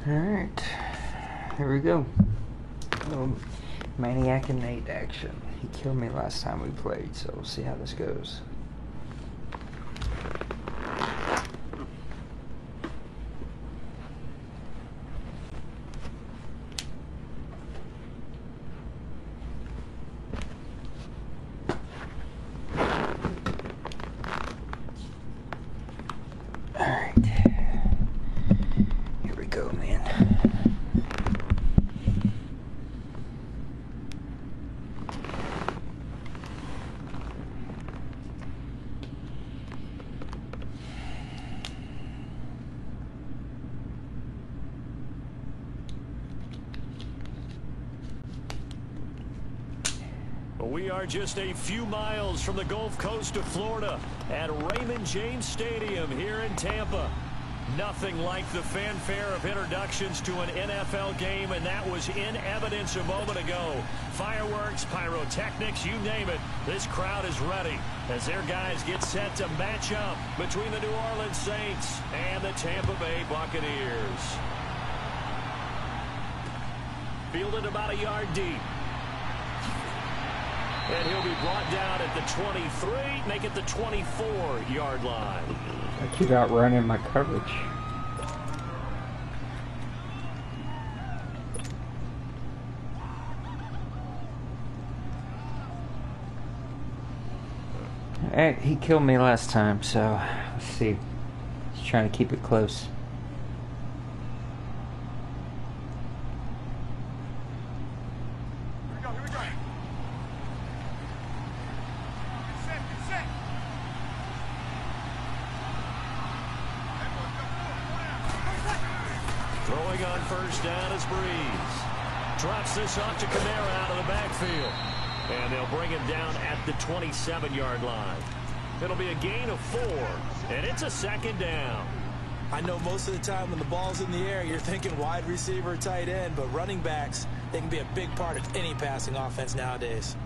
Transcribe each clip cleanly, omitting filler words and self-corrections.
Alright, here we go. Little Maniac and Nate action. He killed me last time we played, so we'll see how this goes. Alright, here we go, man. We are just a few miles from the Gulf Coast of Florida at Raymond James Stadium here in Tampa. Nothing like the fanfare of introductions to an NFL game, and that was in evidence a moment ago. Fireworks, pyrotechnics, you name it. This crowd is ready as their guys get set to match up between the New Orleans Saints and the Tampa Bay Buccaneers. Fielded about a yard deep. And he'll be brought down at the 23, make it the 24-yard line. I keep outrunning my coverage. He killed me last time, so let's see. He's trying to keep it close. Throwing on first down is Breeze. Drops this off to Kamara out of the backfield. And they'll bring him down at the 27-yard line. It'll be a gain of 4, and it's a second down. I know most of the time when the ball's in the air, you're thinking wide receiver, tight end, but running backs, they can be a big part of any passing offense nowadays.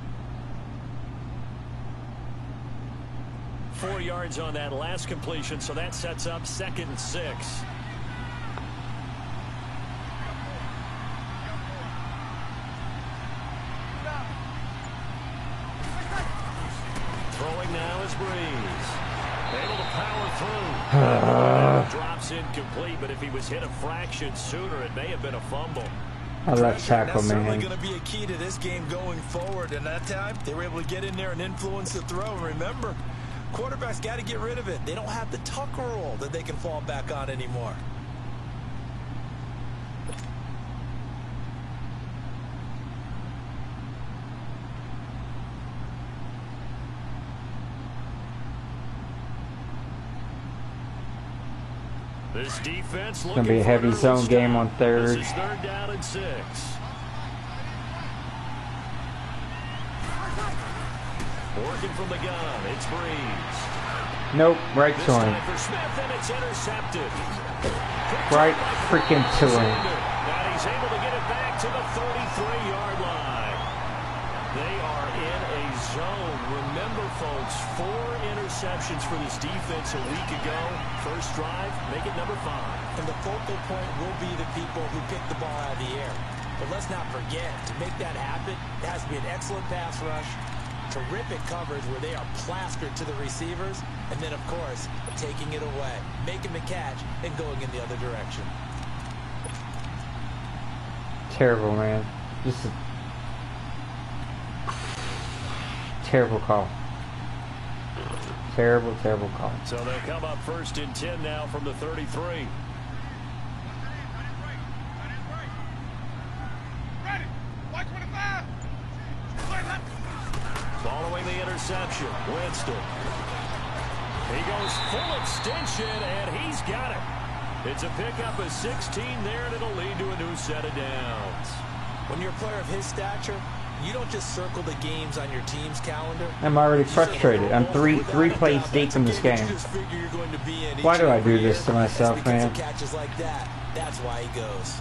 4 yards on that last completion, so that sets up 2nd and 6. Throwing now is Breeze. Able to power through. Drops incomplete, but if he was hit a fraction sooner, it may have been a fumble. I left tackle, That's man. certainly going to be a key to this game going forward. And that time, they were able to get in there and influence the throw. And remember, quarterbacks got to get rid of it. They don't have the tuck roll that they can fall back on anymore. This defense It's gonna be a heavy zone game on third. This is 3rd down and 6. Working from the gun, it's Breeze. Nope, right This to him. time for Smith, and it's intercepted. Right freaking to him. And he's able to get it back to the 33-yard line. They are in a zone. Remember, folks, 4 interceptions for this defense a week ago. First drive, make it number 5. And the focal point will be the people who pick the ball out of the air. But let's not forget, to make that happen, it has to be an excellent pass rush, terrific coverage where they are plastered to the receivers, and then, of course, taking it away, making the catch, and going in the other direction. Terrible, man. Just a terrible call. Terrible, terrible call. So they'll come up 1st and 10 now from the 33. Following the interception, Winston. He goes full extension, and he's got it. It's a pickup of 16 there, and it'll lead to a new set of downs. When you're a player of his stature, you don't just circle the games on your team's calendar. I'm already frustrated. I'm three plays deep in this game. Why do I do this to myself, man? Catches like that, that's why he goes.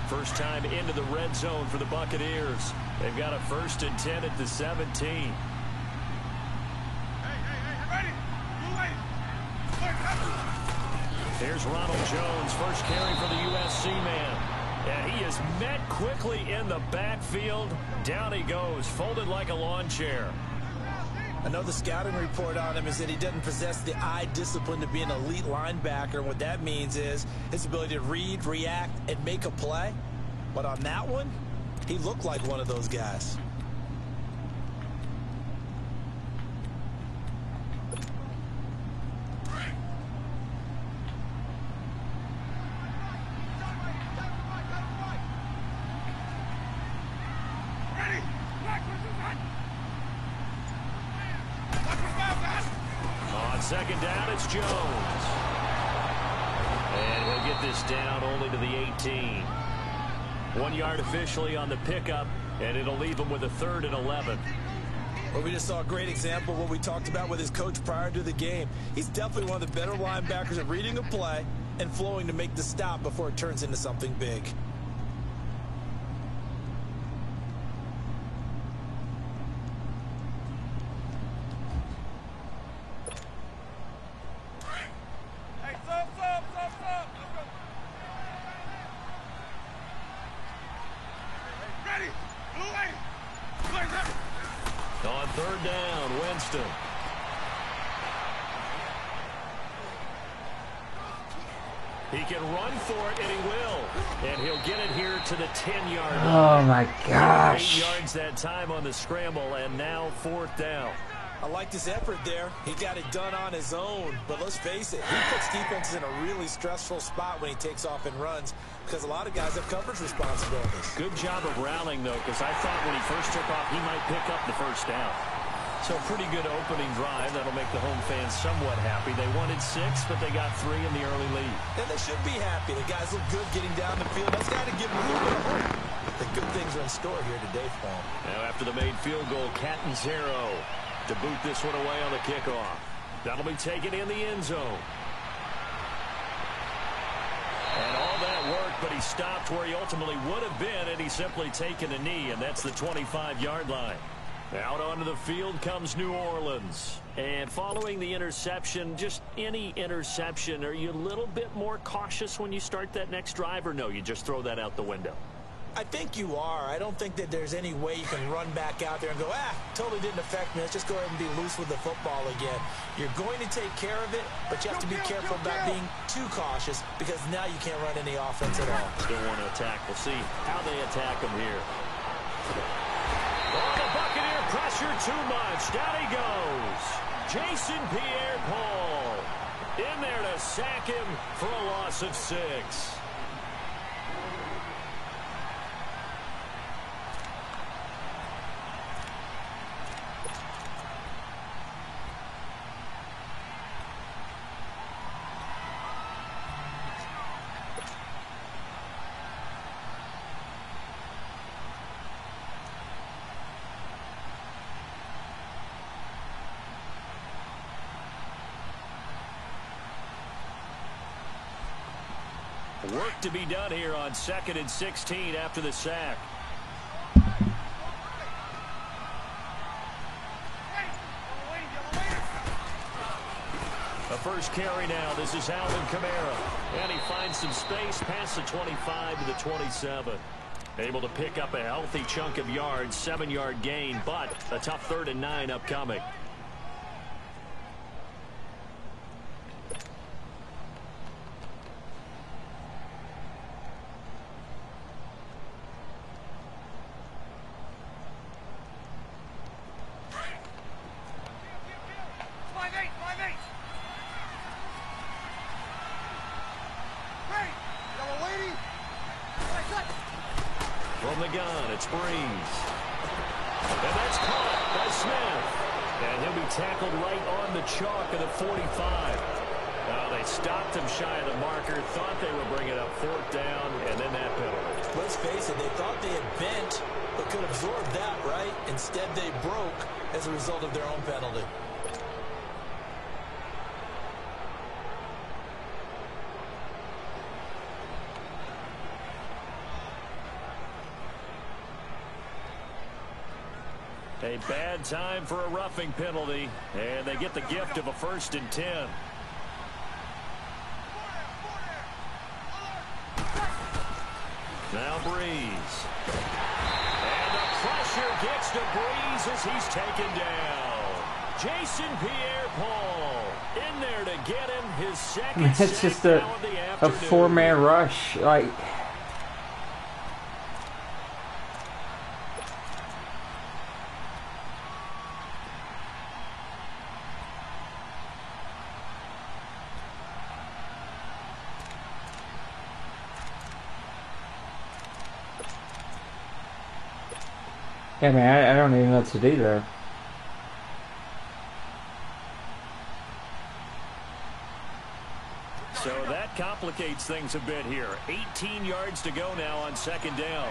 First time into the red zone for the Buccaneers. They've got a 1st and 10 at the 17. Here's Ronald Jones, first carry for the USC man. And he is met quickly in the backfield. Down he goes, folded like a lawn chair. I know the scouting report on him is that he doesn't possess the eye discipline to be an elite linebacker. And what that means is his ability to read, react, and make a play. But on that one, he looked like one of those guys. Second down, it's Jones. And he'll get this down only to the 18. 1 yard officially on the pickup, and it'll leave him with a 3rd and 11. Well, we just saw a great example of what we talked about with his coach prior to the game. He's definitely one of the better linebackers at reading a play and flowing to make the stop before it turns into something big. On 3rd down, Winston. He can run for it, and he will. And he'll get it here to the 10-yard line. Oh, my gosh. 8 yards that time on the scramble, and now 4th down. I liked his effort there. He got it done on his own. But let's face it, he puts defenses in a really stressful spot when he takes off and runs because a lot of guys have coverage responsibilities. Good job of rallying, though, because I thought when he first took off, he might pick up the 1st down. So a pretty good opening drive. That'll make the home fans somewhat happy. They wanted 6, but they got 3 in the early lead. And they should be happy. The guys look good getting down the field. That's got to give them a little bit of hope. The good things are in store here today for them. Now after the made field goal, Catanzaro to boot this one away on the kickoff. That'll be taken in the end zone. And all that work, but he stopped where he ultimately would have been, and he's simply taken a knee, and that's the 25-yard line. Out onto the field comes New Orleans. And following the interception, just any interception, are you a little bit more cautious when you start that next drive, or no, you just throw that out the window? I think you are. I don't think that there's any way you can run back out there and go, totally didn't affect me. Let's just go ahead and be loose with the football again. You're going to take care of it, but you have to be careful about being too cautious because now you can't run any offense at all. Still want to attack. We'll see how they attack him here. Oh, the Buccaneer pressure too much. Down he goes. Jason Pierre-Paul in there to sack him for a loss of 6. Work to be done here on 2nd and 16 after the sack. A first carry now. This is Alvin Kamara. And he finds some space past the 25 to the 27. Able to pick up a healthy chunk of yards, 7-yard gain, but a tough 3rd and 9 upcoming. From the gun, it's Breeze. And that's caught by Smith. And he'll be tackled right on the chalk of the 45. They stopped him shy of the marker, thought they would bring it up 4th down, and then that penalty. Let's face it, they thought they had bent, but could absorb that, right? Instead, they broke as a result of their own penalty. A bad time for a roughing penalty, and they get the gift of a 1st and 10. Now Breeze. And the pressure gets to Breeze as he's taken down. Jason Pierre-Paul in there to get him his second It's sack just now of the a afternoon. four-man rush. Like, yeah, man, I don't even know what to do there. So that complicates things a bit here. 18 yards to go now on second down.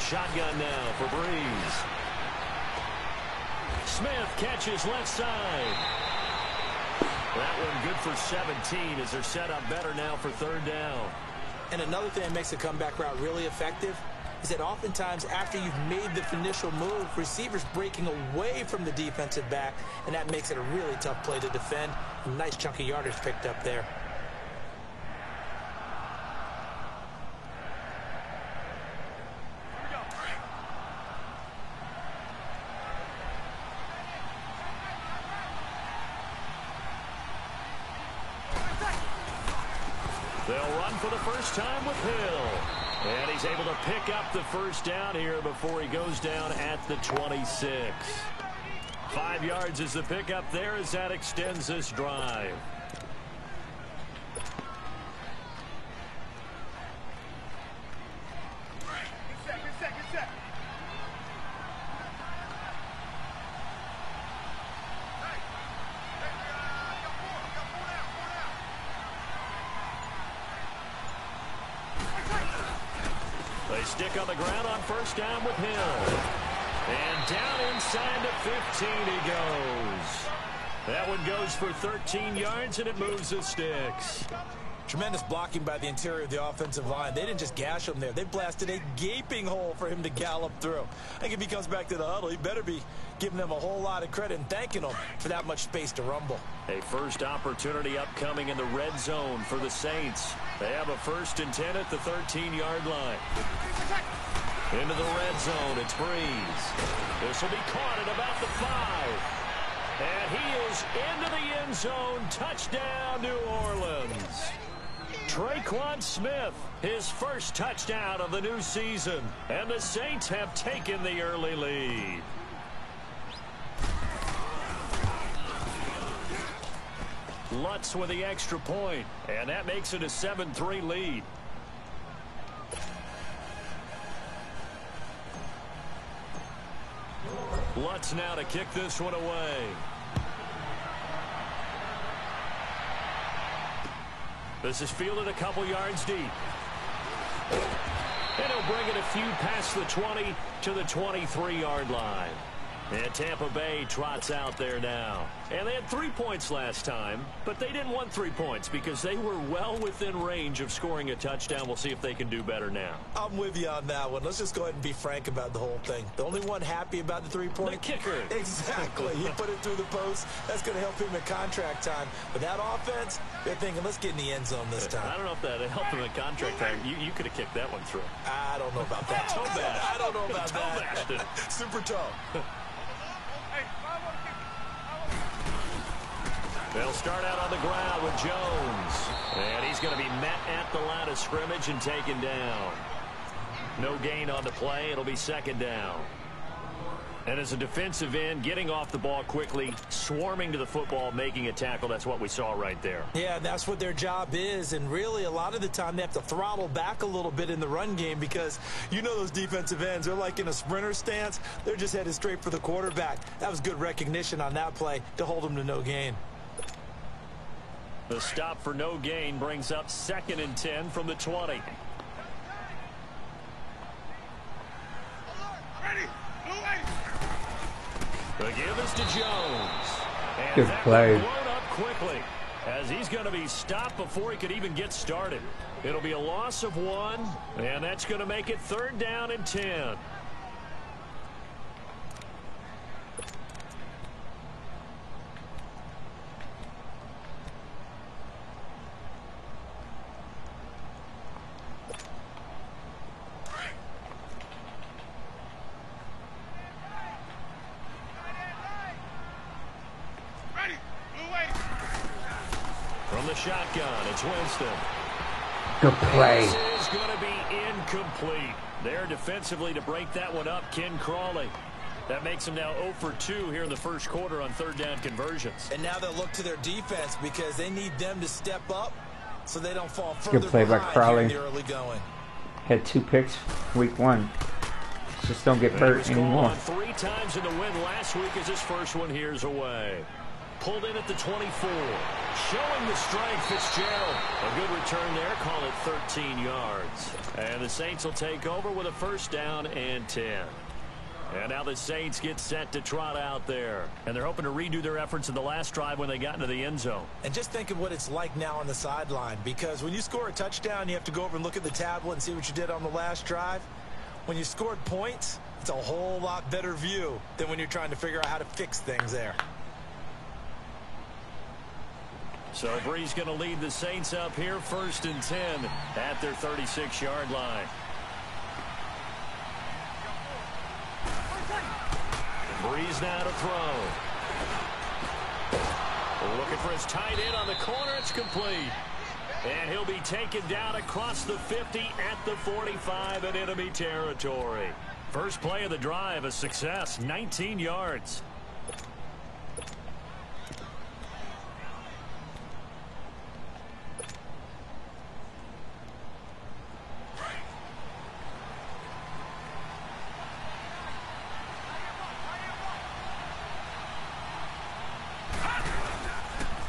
Shotgun now for Breeze. Smith catches left side. That one good for 17 as they're set up better now for third down. And another thing that makes a comeback route really effective is that oftentimes after you've made the initial move, receivers breaking away from the defensive back, and that makes it a really tough play to defend. A nice chunk of yardage picked up there. They'll run for the first time with Hill. And he's able to pick up the first down here before he goes down at the 26. 5 yards is the pickup there as that extends this drive. They stick on the ground on first down with Hill. And down inside the 15 he goes. That one goes for 13 yards, and it moves the sticks. Tremendous blocking by the interior of the offensive line. They didn't just gash him there. They blasted a gaping hole for him to gallop through. I think if he comes back to the huddle, he better be giving them a whole lot of credit and thanking them for that much space to rumble. A first opportunity upcoming in the red zone for the Saints. They have a 1st and 10 at the 13-yard line. Into the red zone, it's Breeze. This will be caught at about the 5. And he is into the end zone. Touchdown, New Orleans. Traquan Smith, his first touchdown of the new season. And the Saints have taken the early lead. Lutz with the extra point, and that makes it a 7-3 lead. Lutz now to kick this one away. This is fielded a couple yards deep. And he'll bring it a few past the 20 to the 23-yard line. And Tampa Bay trots out there now. And they had 3 points last time, but they didn't want 3 points because they were well within range of scoring a touchdown. We'll see if they can do better now. I'm with you on that one. Let's just go ahead and be frank about the whole thing. The only one happy about the 3-point? The kicker. Exactly. He put it through the post. That's going to help him in contract time. But that offense, they're thinking, let's get in the end zone this time. I don't know if that helped him in contract time. You could have kicked that one through. I don't know about that. Toe bash. I don't know about Toe bashed it. that. Super toe. They'll start out on the ground with Jones. And he's going to be met at the line of scrimmage and taken down. No gain on the play. It'll be second down. And as a defensive end, getting off the ball quickly, swarming to the football, making a tackle, that's what we saw right there. Yeah, that's what their job is. And really, a lot of the time, they have to throttle back a little bit in the run game because you know those defensive ends, they're like in a sprinter stance. They're just headed straight for the quarterback. That was good recognition on that play to hold them to no gain. The stop for no gain brings up 2nd and 10 from the 20. The give is to Jones. And Good that play. one blown up quickly as he's going to be stopped before he could even get started. It'll be a loss of 1, and that's going to make it 3rd down and 10. shotgun. It's Winston. Good play. This is going to be incomplete. There defensively to break that one up, Ken Crawley. That makes them now 0 for 2 here in the first quarter on third down conversions. And now they'll look to their defense because they need them to step up so they don't fall further Good play by behind Crawley. here in the early going. Had 2 picks week 1. Just don't get hurt anymore. 3 times in the win last week as his first one here's away. Pulled in at the 24. Showing the strength, Fitzgerald. A good return there. Call it 13 yards. And the Saints will take over with a first down and 10. And now the Saints get set to trot out there. And they're hoping to redo their efforts in the last drive when they got into the end zone. And just think of what it's like now on the sideline. Because when you score a touchdown, you have to go over and look at the tablet and see what you did on the last drive. When you scored points, it's a whole lot better view than when you're trying to figure out how to fix things there. So Brees going to lead the Saints up here, 1st and 10 at their 36-yard line. Brees now to throw. Looking for his tight end on the corner. It's complete. And he'll be taken down across the 50 at the 45 in enemy territory. First play of the drive, a success, 19 yards.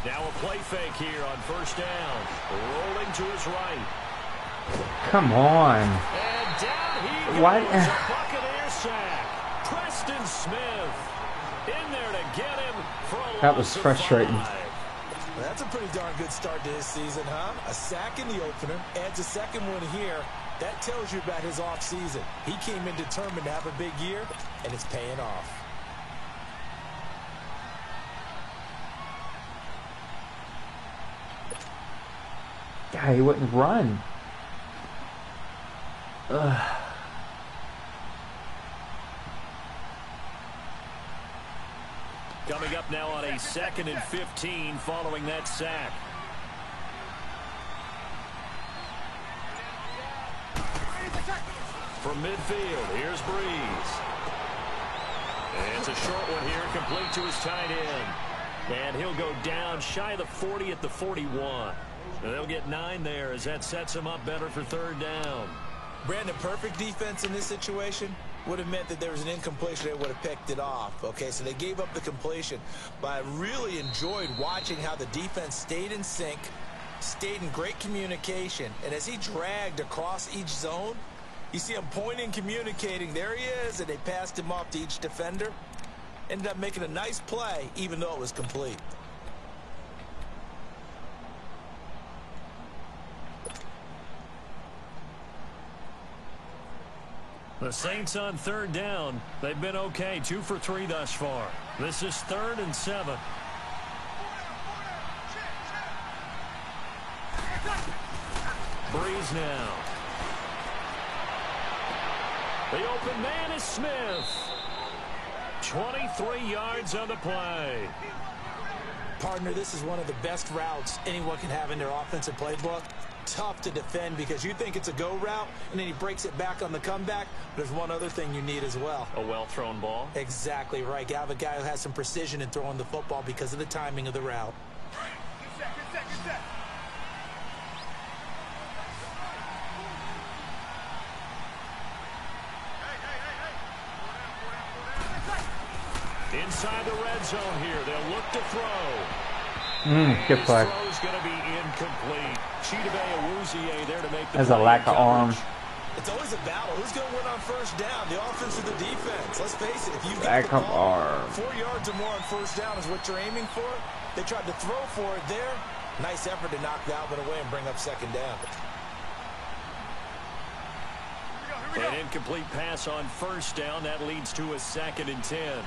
Now a play fake here on first down. Rolling to his right. Come on. And down he goes. What? A Buccaneer sack. Preston Smith in there to get him for a That was loss of frustrating. 5. Well, that's a pretty darn good start to his season, huh? A sack in the opener, adds a second one here. That tells you about his offseason. He came in determined to have a big year, and it's paying off. God, he wouldn't run. Ugh. Coming up now on a 2nd and 15 following that sack. From midfield, here's Brees. And it's a short one here, complete to his tight end. And he'll go down shy of the 40 at the 41. And they'll get 9 there as that sets him up better for third down. Brandon, perfect defense in this situation would have meant that there was an incompletion. They would have picked it off. Okay, so they gave up the completion. But I really enjoyed watching how the defense stayed in sync, stayed in great communication. And as he dragged across each zone, you see him pointing, communicating. There he is, and they passed him off to each defender. Ended up making a nice play, even though it was complete. The Saints on third down. They've been okay. 2 for 3 thus far. This is 3rd and 7. Brees now. The open man is Smith. 23 yards on the play. Partner, this is one of the best routes anyone can have in their offensive playbook. Tough to defend because you think it's a go route, and then he breaks it back on the comeback. There's one other thing you need as well. A well-thrown ball. Exactly right. You have a guy who has some precision in throwing the football because of the timing of the route. Inside the red zone here. They'll look to throw. Good play. Throw's going to be incomplete. Chidobe Awuzie there to make the There's a lack of arm. It's always a battle. Who's going to win on first down? The offense or the defense? Let's face it. If you Lack get the of ball, arm. 4 yards or more on first down is what you're aiming for. They tried to throw for it there. Nice effort to knock the Alvin away and bring up second down. An incomplete pass on first down. That leads to a 2nd and 10.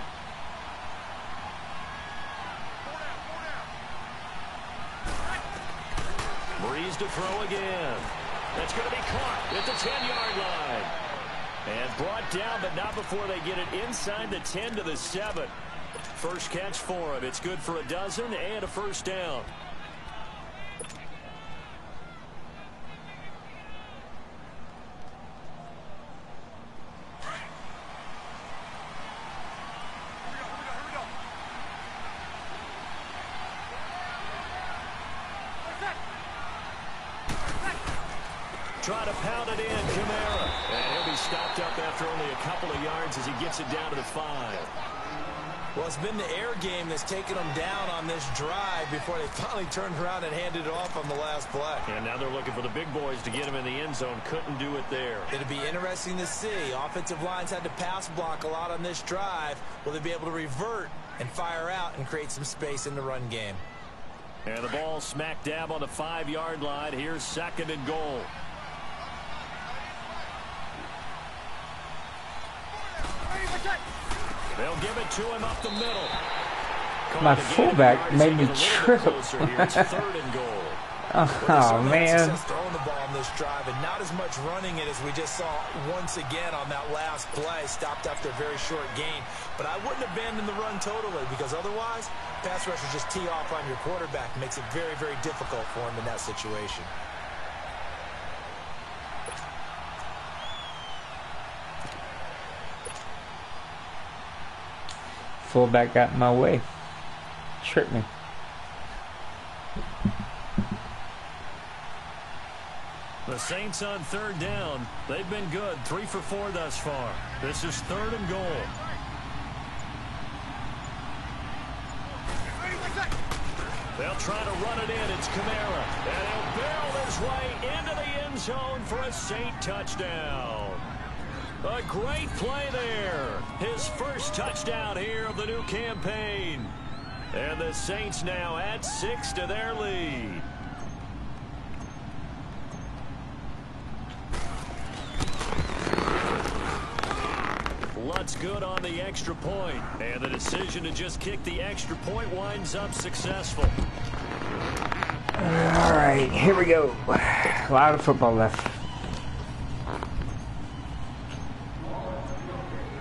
Brees to throw again. That's going to be caught at the 10-yard line. And brought down, but not before they get it inside the 10 to the 7. First catch for him. It's good for a dozen and a first down. try to pound it in. Kamara. And he'll be stopped up after only a couple of yards as he gets it down to the 5. Well, it's been the air game that's taken them down on this drive before they finally turned around and handed it off on the last play. And now they're looking for the big boys to get him in the end zone. Couldn't do it there. It'll be interesting to see. Offensive lines had to pass block a lot on this drive. Will they be able to revert and fire out and create some space in the run game? And the ball smack dab on the 5-yard line. Here's 2nd and goal. They'll give it to him up the middle. My fullback made me trip. It's 3rd and goal. Oh, man. Throwing the ball on this drive and not as much running it as we just saw once again on that last play. Stopped after a very short gain. But I wouldn't abandon the run totally, because otherwise, pass rushers just tee off on your quarterback. Makes it very, very difficult for him in that situation. Fullback got in my way. Tripped me. The Saints on 3rd down. They've been good. 3 for 4 thus far. This is 3rd and goal. They'll try to run it in. It's Kamara. And he'll barrel his way into the end zone for a Saint touchdown. A great play there. His first touchdown here of the new campaign. And the Saints now add 6 to their lead. Lutz good on the extra point. And the decision to just kick the extra point winds up successful. All right, here we go. A lot of football left.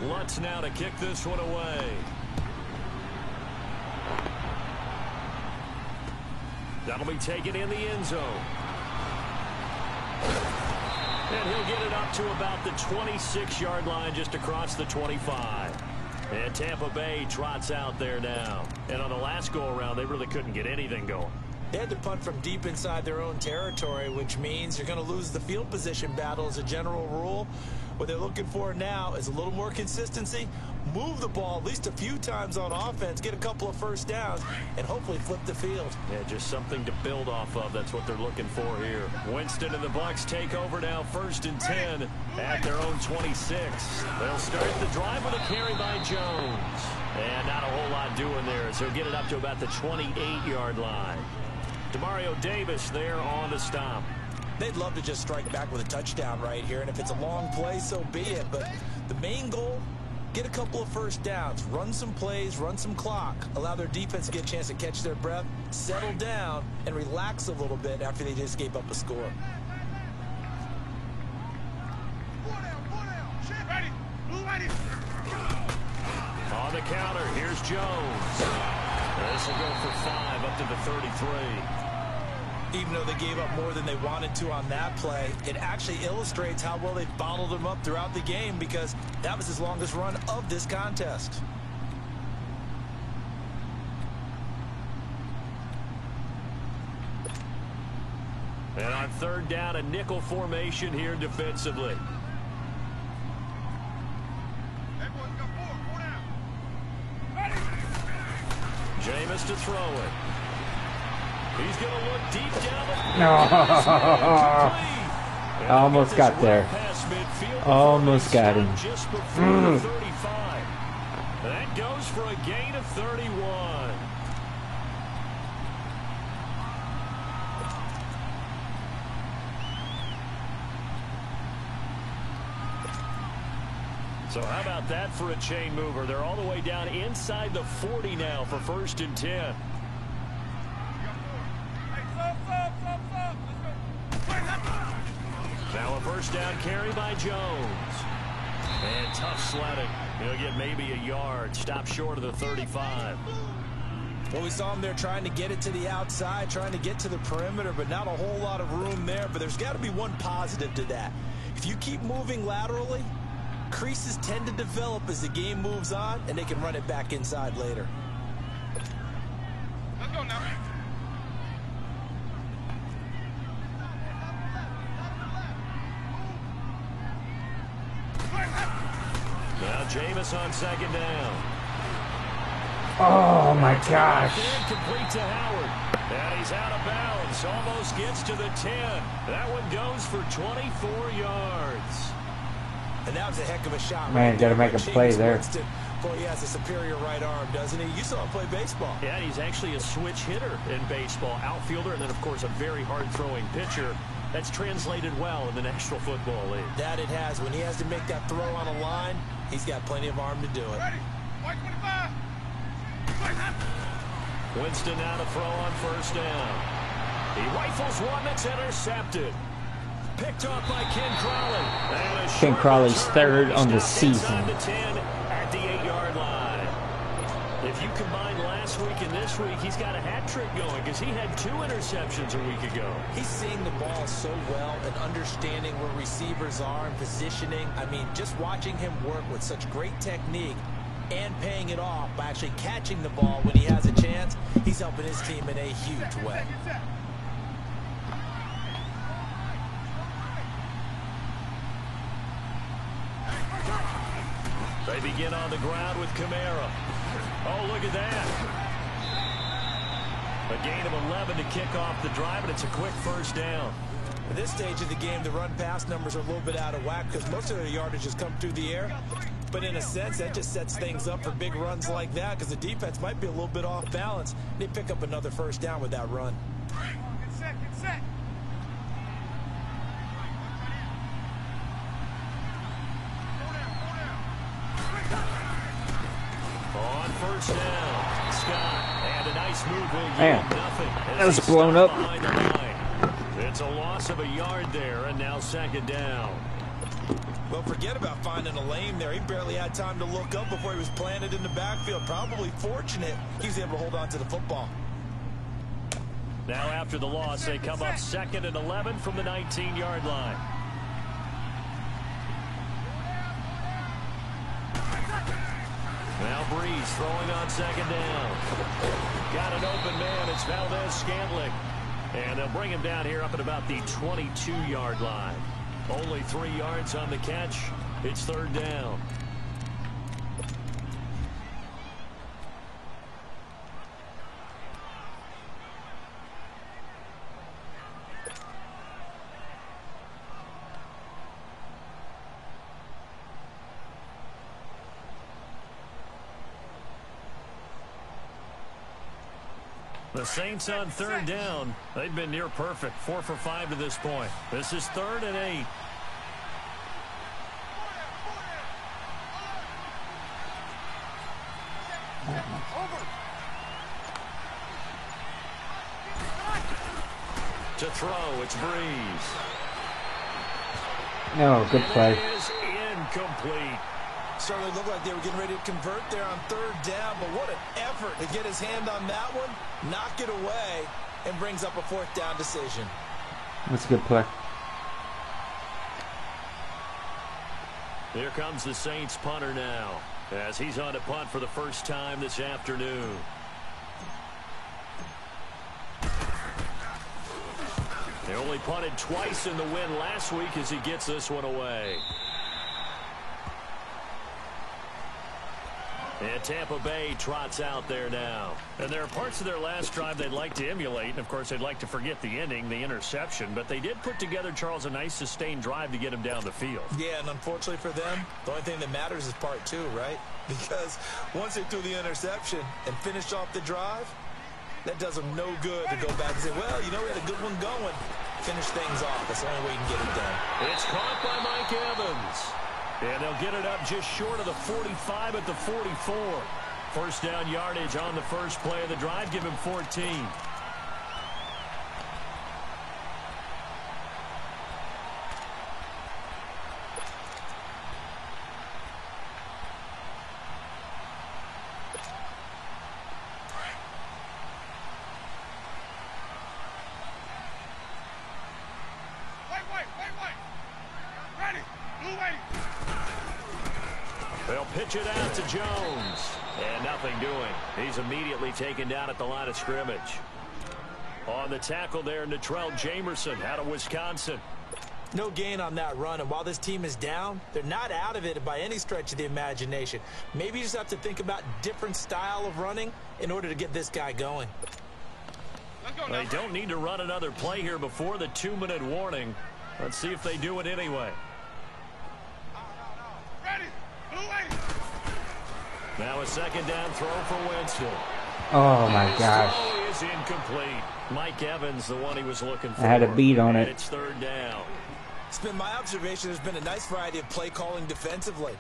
Lutz now to kick this one away. That'll be taken in the end zone. And he'll get it up to about the 26-yard line, just across the 25. And Tampa Bay trots out there now. And on the last go-around, they really couldn't get anything going. They had to punt from deep inside their own territory, which means you're going to lose the field position battle as a general rule. What they're looking for now is a little more consistency, move the ball at least a few times on offense, get a couple of first downs, and hopefully flip the field. Yeah, just something to build off of. That's what they're looking for here. Winston and the Bucs take over now, 1st and 10 at their own 26. They'll start the drive with a carry by Jones. And not a whole lot doing there, so he'll get it up to about the 28-yard line. Demario Davis there on the stop. They'd love to just strike back with a touchdown right here, and if it's a long play, so be it. But the main goal, get a couple of first downs, run some plays, run some clock, allow their defense to get a chance to catch their breath, settle down, and relax a little bit after they just gave up a score. On the counter, here's Jones. This will go for 5 up to the 33. Even though they gave up more than they wanted to on that play, it actually illustrates how well they bottled them up throughout the game, because that was his longest run of this contest. And on 3rd down, a nickel formation here defensively. Jameis to throw it. He's going to look deep down the No. Almost got there. Almost got him. Just before the 35. That goes for a gain of 31. So how about that for a chain mover? They're all the way down inside the 40 now for 1st and 10. Now a first down carry by Jones. And tough sledding. He'll get maybe a yard. Stop short of the 35. Well, we saw him there trying to get it to the outside, trying to get to the perimeter, but not a whole lot of room there. But there's got to be one positive to that. If you keep moving laterally, creases tend to develop as the game moves on, and they can run it back inside later. Let's go now. Jameis on second down. Oh my gosh. Complete to Howard. And he's out of bounds. Almost gets to the 10. That one goes for 24 yards. And that was a heck of a shot. Man, right got to there make a play there. Winston. Boy, he has a superior right arm, doesn't he? You saw him play baseball. Yeah, he's actually a switch hitter in baseball. Outfielder, and then, of course, a very hard-throwing pitcher. That's translated well in the National Football League. That it has. When he has to make that throw on a line, he's got plenty of arm to do it. Winston now to throw on first down. He rifles one that's intercepted. Picked off by Ken Crawley. Ken Crawley's third on the season. At the 8-yard line. If you combine last week and this week, he's got a hat trick going because he had 2 interceptions a week ago. He's seeing the ball so well and understanding where receivers are and positioning. I mean, just watching him work with such great technique and paying it off by actually catching the ball when he has a chance, he's helping his team in a huge way. They begin on the ground with Kamara. Oh, look at that. A gain of 11 to kick off the drive, and it's a quick first down. At this stage of the game, the run-pass numbers are a little bit out of whack because most of their yardage has come through the air. But in a sense, that just sets things up for big runs like that because the defense might be a little bit off balance. They pick up another first down with that run. Get set. On first down, Scott, and a nice move will yield Man, nothing. that was blown up. It's a loss of a yard there, and now second down. Well, forget about finding a lane there. He barely had time to look up before he was planted in the backfield. Probably fortunate he was able to hold on to the football. Now after the loss, they come up 2nd and 11 from the 19-yard line. Now Breeze throwing on second down. Got an open man. It's Valdez-Scantling. And they'll bring him down here up at about the 22-yard line. Only 3 yards on the catch. It's third down. The Saints on third down. They've been near perfect. 4 for 5 to this point. This is 3rd and 8. To throw, it's Breeze. No, good play. It is incomplete. Certainly looked like they were getting ready to convert there on third down, but what an effort to get his hand on that one, knock it away, and brings up a 4th down decision. That's a good play. Here comes the Saints punter now, as he's on to punt for the first time this afternoon. They only punted twice in the win last week as he gets this one away. And Tampa Bay trots out there now. And there are parts of their last drive they'd like to emulate. And, of course, they'd like to forget the ending, the interception. But they did put together, Charles, a nice sustained drive to get him down the field. Yeah, and unfortunately for them, the only thing that matters is part 2, right? Because once they threw the interception and finished off the drive, that does them no good to go back and say, well, you know, we had a good one going. Finish things off. That's the only way you can get it done. It's caught by Mike Evans. And they'll get it up just short of the 45 at the 44. First down yardage on the first play of the drive. Give him 14. They'll pitch it out to Jones. And nothing doing. He's immediately taken down at the line of scrimmage. On the tackle there, Natrell Jamerson out of Wisconsin. No gain on that run, and while this team is down, they're not out of it by any stretch of the imagination. Maybe you just have to think about different style of running in order to get this guy going. They don't need to run another play here before the 2-minute warning. Let's see if they do it anyway. Ready. Blue eight. Now a second down throw for Winston. Oh my gosh. Throw is incomplete. Mike Evans, the one he was looking for. I had a beat on And it. it's third down. It's been my observation there's been a nice variety of play calling defensively.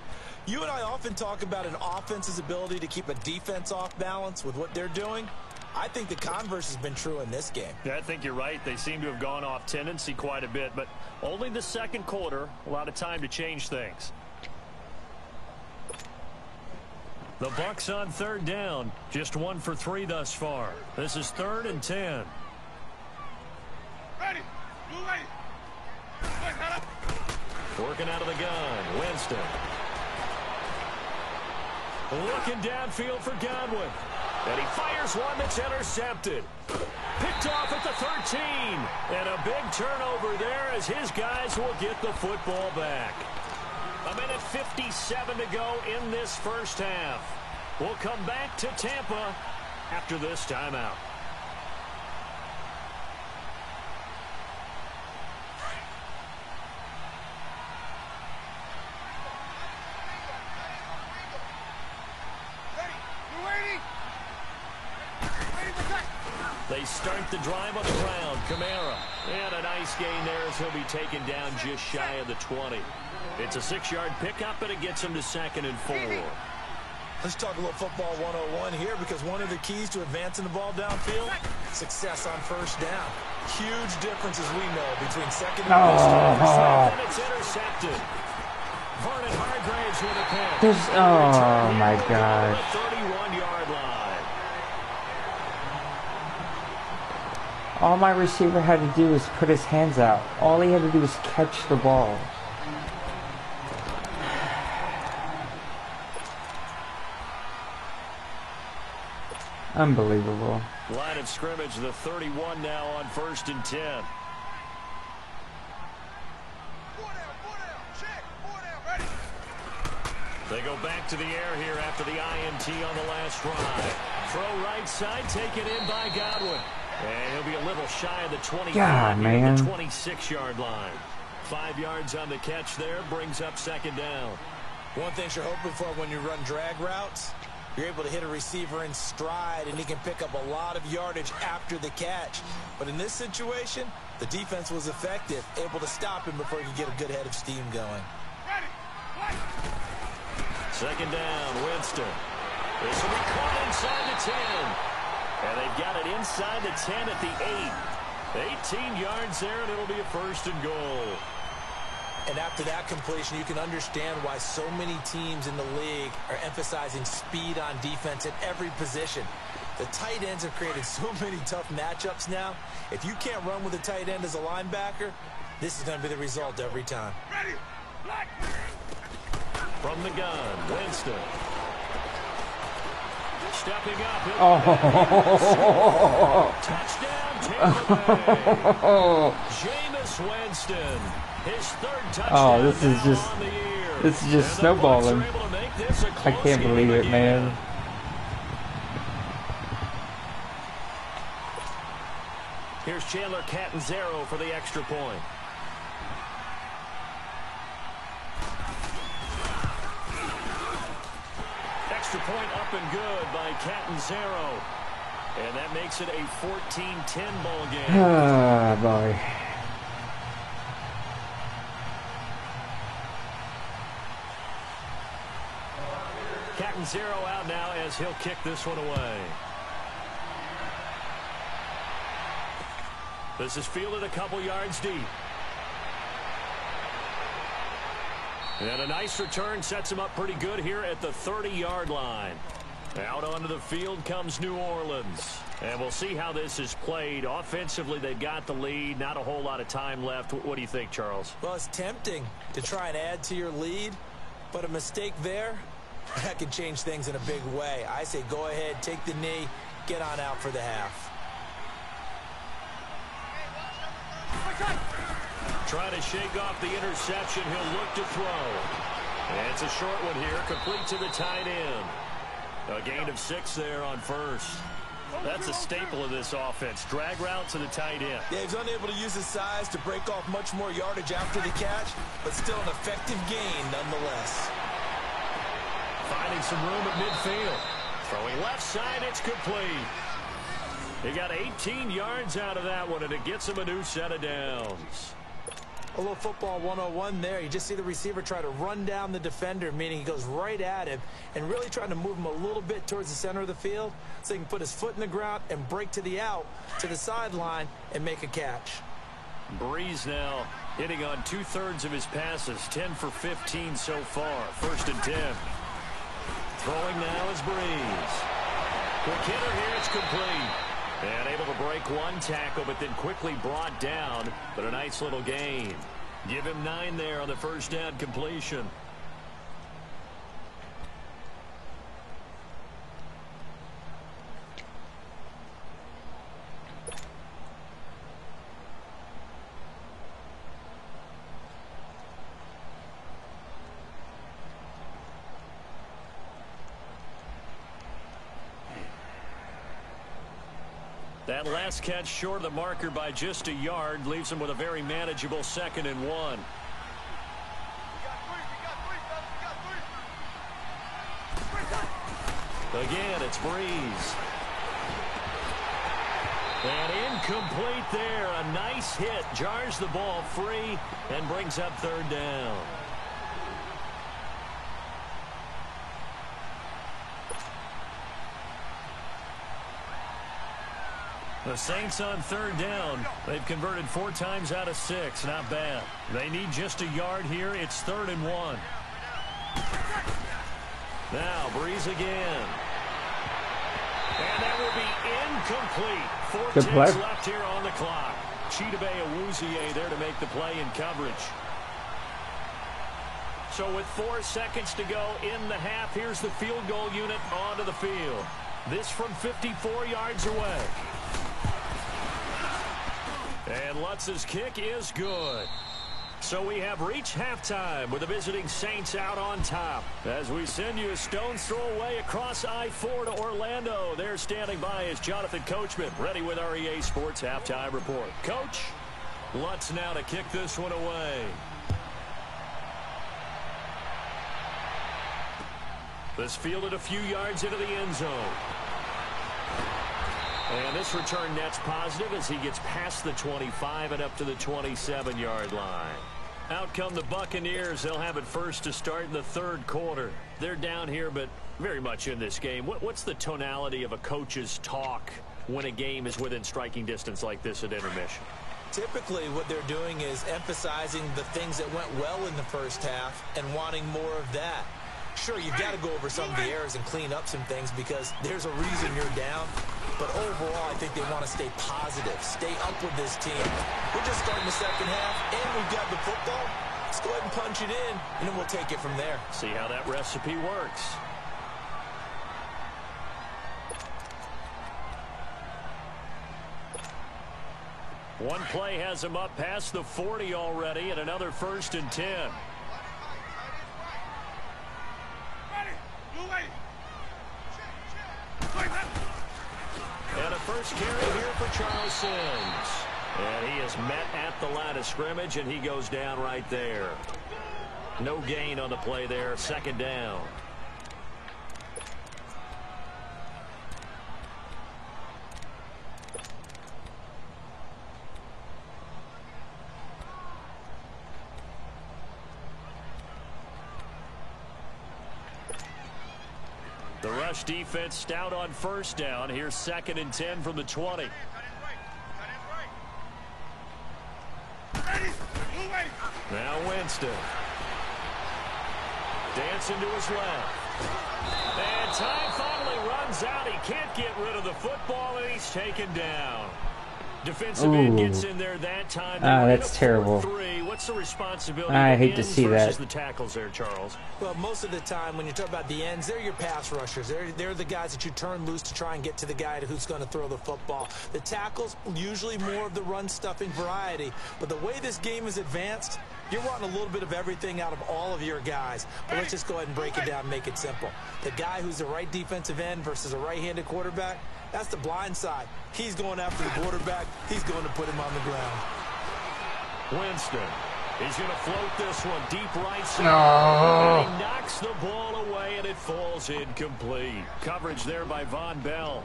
You and I often talk about an offense's ability to keep a defense off balance with what they're doing. I think the converse has been true in this game. Yeah, I think you're right. They seem to have gone off tendency quite a bit, but only the second quarter. A lot of time to change things. The Bucs on third down. Just 1 for 3 thus far. This is 3rd and 10. Ready. Blue eight. Wait, head up. Working out of the gun. Winston. Looking downfield for Godwin. And he fires one that's intercepted. Picked off at the 13. And a big turnover there as his guys will get the football back. 1:57 to go in this first half. We'll come back to Tampa after this timeout. Ready. Blue 80. Ready for attack. They start the drive on the ground. Kamara. And a nice gain there as he'll be taken down just shy of the 20. It's a 6-yard pickup, and it gets him to 2nd and 4. Let's talk a little football 101 here, because one of the keys to advancing the ball downfield, success on first down. Huge difference, as we know, between second and And it's intercepted. Vernon Hargraves with a catch. Oh my gosh. 31-yard line. All my receiver had to do was put his hands out. All he had to do was catch the ball. Unbelievable. Line of scrimmage, the 31 now on 1st and 10. 4 down. Check. 4 down. Ready. They go back to the air here after the INT on the last drive. Throw right side, taken in by Godwin. And he'll be a little shy of the 25, God, man. the 26-yard line. 5 yards on the catch there, brings up 2nd down. One thing you're hoping for when you run drag routes, you're able to hit a receiver in stride, and he can pick up a lot of yardage after the catch. But in this situation, the defense was effective, able to stop him before he could get a good head of steam going. Ready. Play. 2nd down, Winston. This will be caught inside the 10. And they've got it inside the 10 at the 8. 18 yards there, and it'll be a 1st and goal. And after that completion, you can understand why so many teams in the league are emphasizing speed on defense at every position. The tight ends have created so many tough matchups now. If you can't run with a tight end as a linebacker, this is going to be the result every time. Ready. Black. From the gun, Winston. Stepping up. Touchdown, Tampa Bay. Jameis Winston. His 3rd touchdown This is just snowballing. I can't believe it, man. Here's Chandler Catanzaro for the extra point. Extra point up and good by Catanzaro. And that makes it a 14-10 ball game. Ah, boy. Catanzaro out now as he'll kick this one away. This is fielded a couple yards deep. And a nice return sets him up pretty good here at the 30-yard line. Out onto the field comes New Orleans. And we'll see how this is played. Offensively, they've got the lead. Not a whole lot of time left. What do you think, Charles? Well, it's tempting to try and add to your lead, but a mistake there, that can change things in a big way. I say go ahead, take the knee, get on out for the half. Trying to shake off the interception. He'll look to throw. And it's a short one here, complete to the tight end. A gain of 6 there on first. That's a staple of this offense. Drag route to the tight end. Yeah, he's unable to use his size to break off much more yardage after the catch, but still an effective gain nonetheless. Finding some room at midfield. Throwing left side, it's complete. He got 18 yards out of that one, and it gets him a new set of downs. A little football 101 there. You just see the receiver try to run down the defender, meaning he goes right at him and really trying to move him a little bit towards the center of the field so he can put his foot in the ground and break to the out, to the sideline, and make a catch. Breeze now hitting on 2/3 of his passes, 10 for 15 so far. 1st and 10. Throwing now is Breeze. Quick hitter here, it's complete. And able to break one tackle, but then quickly brought down. But a nice little gain. Give him 9 there on the first down completion. That last catch short of the marker by just a yard leaves him with a very manageable 2nd and 1. Again, it's Breeze. And incomplete there. A nice hit. Jars the ball free and brings up 3rd down. The Saints on 3rd down. They've converted 4 times out of 6. Not bad. They need just a yard here. It's 3rd and 1. Now Breeze again. And that will be incomplete. 4 ticks left here on the clock. Chidobe Awuzie there to make the play in coverage. So with 4 seconds to go in the half, here's the field goal unit onto the field. This from 54 yards away. And Lutz's kick is good. So we have reached halftime with the visiting Saints out on top. As we send you a stone's throw away across I-4 to Orlando. There standing by is Jonathan Coachman, ready with our EA Sports Halftime Report. Coach, Lutz now to kick this one away. This fielded a few yards into the end zone. And this return net's positive as he gets past the 25 and up to the 27-yard line. Out come the Buccaneers. They'll have it first to start in the 3rd quarter. They're down here, but very much in this game. What's the tonality of a coach's talk when a game is within striking distance like this at intermission? Typically, what they're doing is emphasizing the things that went well in the first half and wanting more of that. Sure, you've got to go over some of the errors and clean up some things because there's a reason you're down. But overall, I think they want to stay positive, stay up with this team. We're just starting the second half, and we've got the football. Let's go ahead and punch it in, and then we'll take it from there. See how that recipe works. One play has him up past the 40 already, and another 1st and 10. And a first carry here for Charles Sims. And he is met at the line of scrimmage, and he goes down right there. No gain on the play there. 2nd down. The rush defense stout on 1st down. Here's 2nd and 10 from the 20. Now Winston. Dancing to his left. And time finally runs out. He can't get rid of the football, and he's taken down. Defensive end gets Ooh. in there that time. That's terrible. 4-3. What's the responsibility? I of the hate to ends see versus that. the tackles there, Charles. Well, most of the time when you talk about the ends, they're your pass rushers. They're the guys that you turn loose to try and get to the guy who's going to throw the football. The tackles, usually more of the run-stuffing variety. But the way this game is advanced, you're wanting a little bit of everything out of all of your guys. But let's just go ahead and break it down and make it simple. The guy who's the right defensive end versus a right-handed quarterback, that's the blind side. He's going after the quarterback. He's going to put him on the ground. Winston is going to float this one deep right side. No. And he knocks the ball away, and it falls incomplete. Coverage there by Von Bell.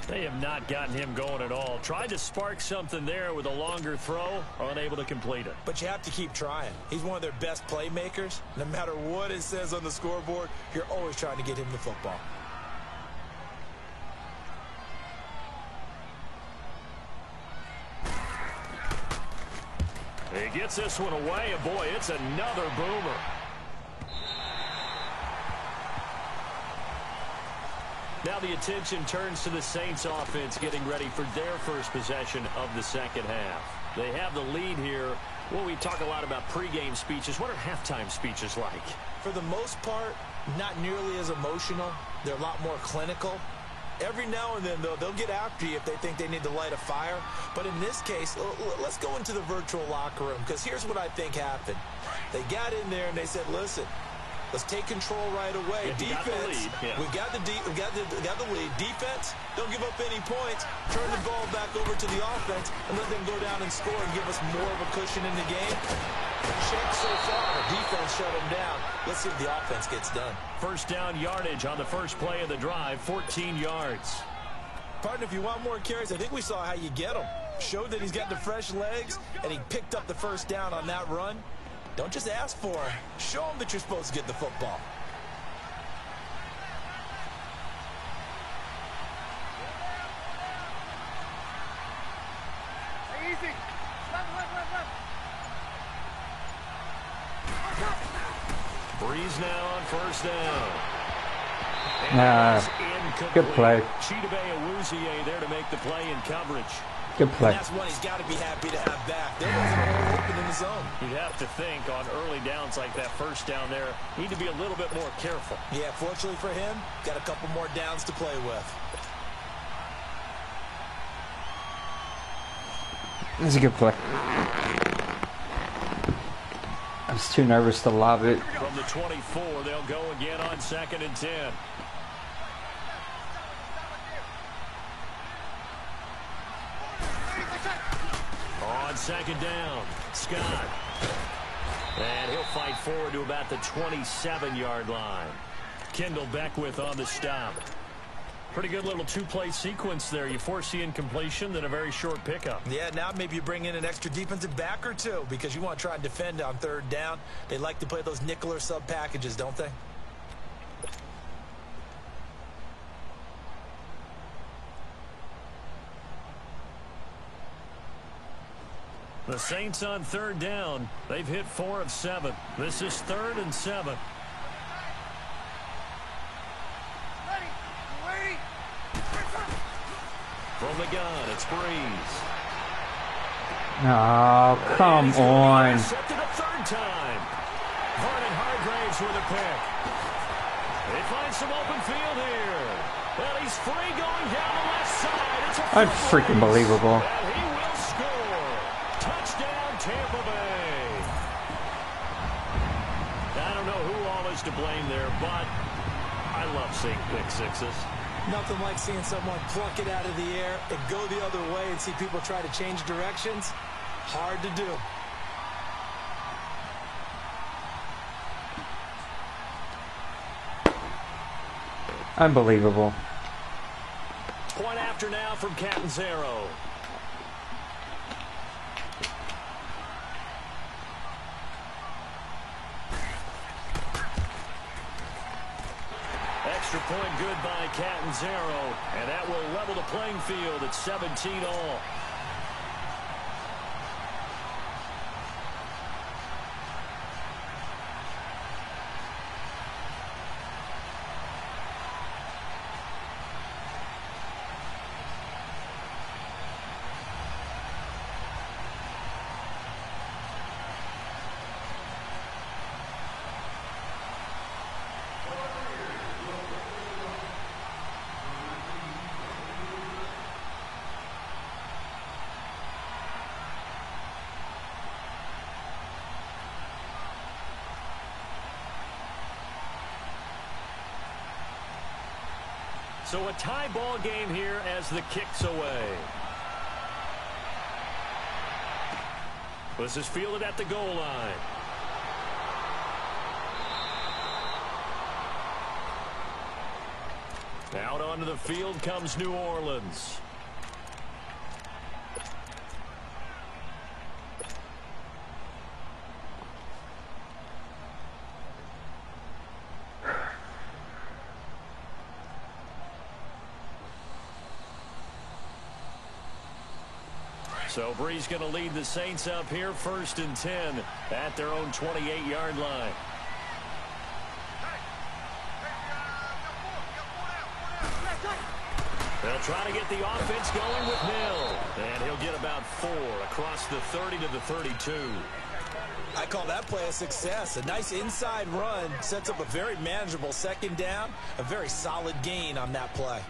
They have not gotten him going at all. Tried to spark something there with a longer throw, unable to complete it. But you have to keep trying. He's one of their best playmakers. No matter what it says on the scoreboard, you're always trying to get him the football. He gets this one away, and boy, it's another boomer. Now the attention turns to the Saints offense getting ready for their first possession of the second half. They have the lead here. Well, we talk a lot about pregame speeches. What are halftime speeches like? For the most part, not nearly as emotional. They're a lot more clinical. Every now and then, though, they'll get after you if they think they need to light a fire. But in this case, let's go into the virtual locker room, because here's what I think happened. They got in there and they said, listen, let's take control right away. Yeah, Defense, we've got the lead. Defense, don't give up any points. Turn the ball back over to the offense and let them go down and score and give us more of a cushion in the game. Check so far. The defense shut them down. Let's see if the offense gets done. First down yardage on the first play of the drive, 14 yards. Partner, if you want more carries, I think we saw how you get them. Showed that he's got the fresh legs, and he picked up the first down on that run. Don't just ask for him. Show him that you're supposed to get the football. Easy. Left. Breeze now on first down. Good play. Chidobe Awuzie there to make the play in coverage. Good play. And that's one he's got to be happy to have back. There wasn't a hole open in the zone. You'd have to think on early downs like that first down there, need to be a little bit more careful. Yeah, fortunately for him, got a couple more downs to play with. That's a good play. I was too nervous to lob it. From the 24, they'll go again on 2nd and 10. On 2nd down, Scott. And he'll fight forward to about the 27-yard line. Kendall Beckwith on the stop. Pretty good little two-play sequence there. You force the incompletion, then a very short pickup. Yeah, now maybe you bring in an extra defensive back or two because you want to try and defend on 3rd down. They like to play those nickel or sub packages, don't they? The Saints on 3rd down. They've hit 4 of 7. This is 3rd and 7. From the gun, it's Breeze. Oh, come on. Intercepted a 3rd time. Vernon Hargraves with a pick. They find some open field here. Well, he's free going down the left side. It's a Unfreaking believable. and he will score. Touchdown, Tampa Bay. I don't know who all is to blame there, but I love seeing pick sixes. Nothing like seeing someone pluck it out of the air and go the other way and see people try to change directions. Hard to do. Unbelievable. Point after now from Catanzaro. Extra point good by Catanzaro, and that will level the playing field at 17 all. So a tie ball game here as the kick's away. This is fielded at the goal line. Out onto the field comes New Orleans. So Brees going to lead the Saints up here 1st and 10 at their own 28-yard line. They'll try to get the offense going with Hill. And he'll get about 4 across the 30 to the 32. I call that play a success. A nice inside run sets up a very manageable 2nd down. A very solid gain on that play.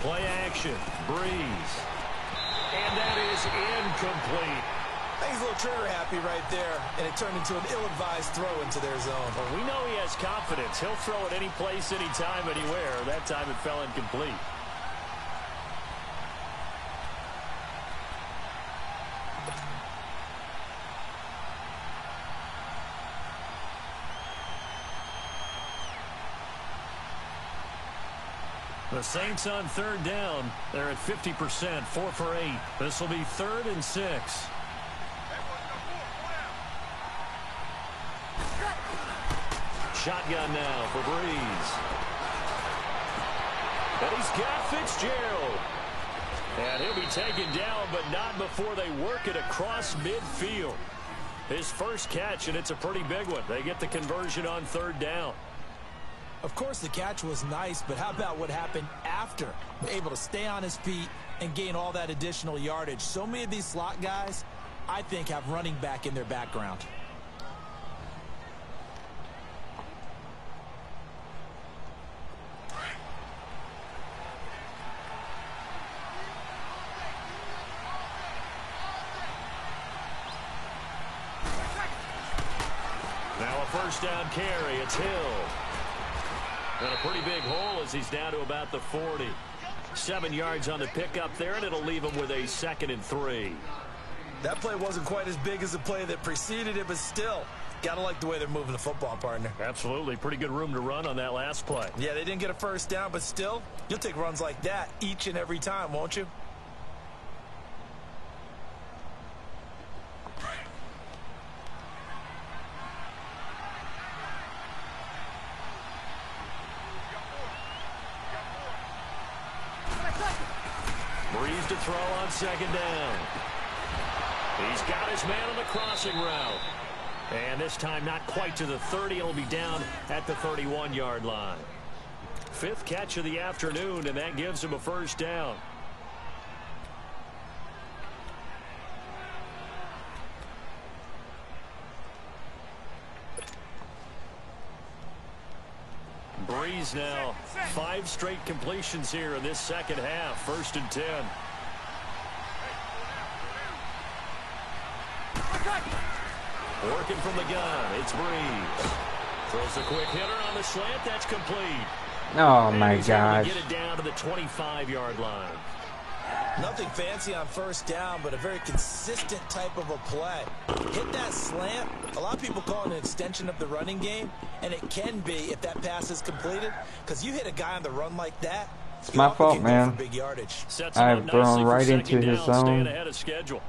Play action. Brees. And that is incomplete. He's a little trigger happy right there, and it turned into an ill-advised throw into their zone. Well, we know he has confidence. He'll throw it any place, anytime, anywhere. That time it fell incomplete. The Saints on 3rd down. They're at 50%, 4 for 8. This will be 3rd and 6. Shotgun now for Brees. And he's got Fitzgerald. And he'll be taken down, but not before they work it across midfield. His first catch, and it's a pretty big one. They get the conversion on 3rd down. Of course, the catch was nice, but how about what happened after? Able to stay on his feet and gain all that additional yardage. So many of these slot guys, I think, have running back in their background. Now a 1st down carry. It's Hill. And a pretty big hole as he's down to about the 40. 7 yards on the pickup there, and it'll leave him with a 2nd and 3. That play wasn't quite as big as the play that preceded it, but still, gotta like the way they're moving the football, partner. Absolutely. Pretty good room to run on that last play. Yeah, they didn't get a 1st down, but still, you'll take runs like that each and every time, won't you? Brees to throw on 2nd down. He's got his man on the crossing route. And this time not quite to the 30. He'll be down at the 31-yard line. 5th catch of the afternoon, and that gives him a 1st down. Brees now 5 straight completions here in this 2nd half. 1st and 10. Working from the gun, it's Brees. Throws a quick hitter on the slant. That's complete. Oh, And my he's able to gosh. get it down to the 25-yard line. Nothing fancy on 1st down, but a very consistent type of a play. Hit that slant. A lot of people call it an extension of the running game, and it can be if that pass is completed, because you hit a guy on the run like that. It's my fault, man. Big yardage. Sets him I've up thrown nicely for right into 2nd his down, zone. staying ahead of schedule.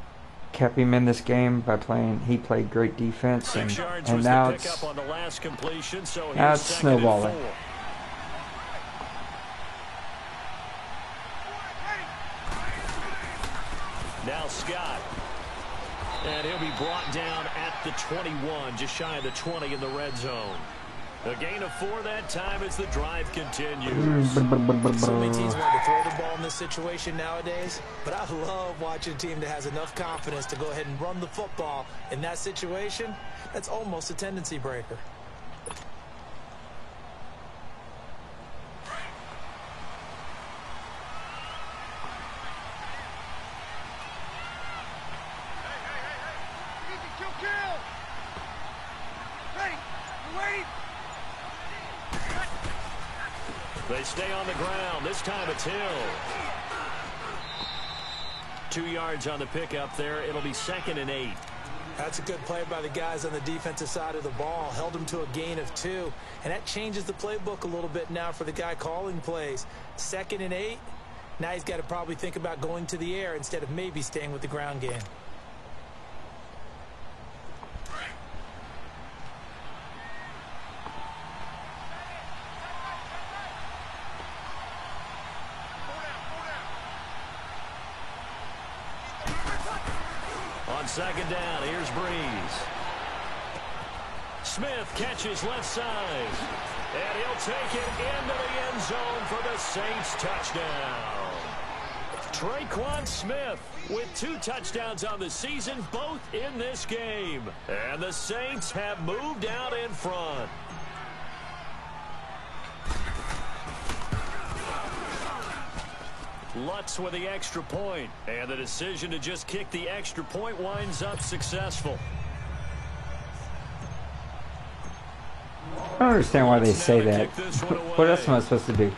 Kept him in this game by playing. He played great defense, 6 yards and was now the it's pickup on the last completion, so now here's it's 2nd and snowballing. 4. Now Scott. And he'll be brought down at the 21, just shy of the 20 in the red zone. A gain of 4 that time as the drive continues. So many teams want to throw the ball in this situation nowadays, but I love watching a team that has enough confidence to go ahead and run the football in that situation. That's almost a tendency breaker. Easy, kill, kill. Ready, wait. They stay on the ground. This time it's Hill. 2 yards on the pickup there. It'll be 2nd and 8. That's a good play by the guys on the defensive side of the ball. Held him to a gain of 2. And that changes the playbook a little bit now for the guy calling plays. 2nd and 8. Now he's got to probably think about going to the air instead of maybe staying with the ground game. On 2nd down, here's Breeze. Smith catches left side. And he'll take it into the end zone for the Saints touchdown. Traquan Smith with 2 touchdowns on the season, both in this game. And the Saints have moved out in front. Lutz with the extra point, and the decision to just kick the extra point winds up successful. I don't understand why they say that. What else am I supposed to do?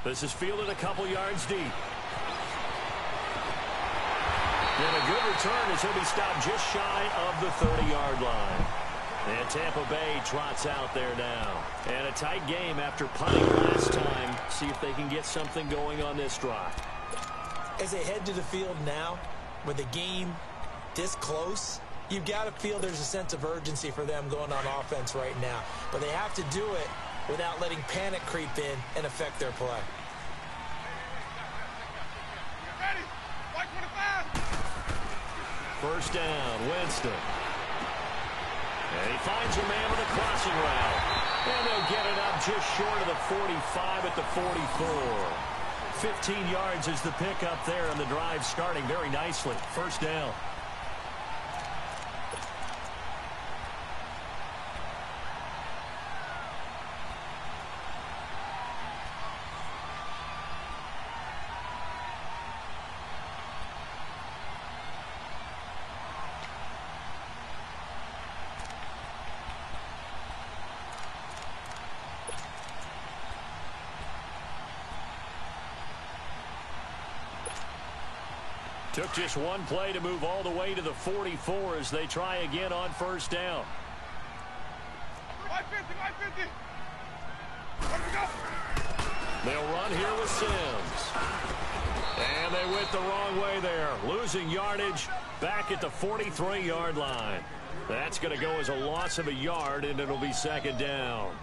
This is fielded a couple yards deep. And a good return as he'll be stopped just shy of the 30-yard line. And Tampa Bay trots out there now. And a tight game after punting last time. See if they can get something going on this drive. As they head to the field now, with the game this close, you've got to feel there's a sense of urgency for them going on offense right now. But they have to do it without letting panic creep in and affect their play. Ready, white 25. First down, Winston. And he finds a man with a crossing route. And they'll get it up just short of the 45 at the 44. 15 yards is the pickup there, and the drive starting very nicely. First down. Took just one play to move all the way to the 44 as they try again on first down. 550, 550. Let me go. They'll run here with Sims. And they went the wrong way there. Losing yardage back at the 43-yard line. That's going to go as a loss of a yard, and it'll be 2nd down.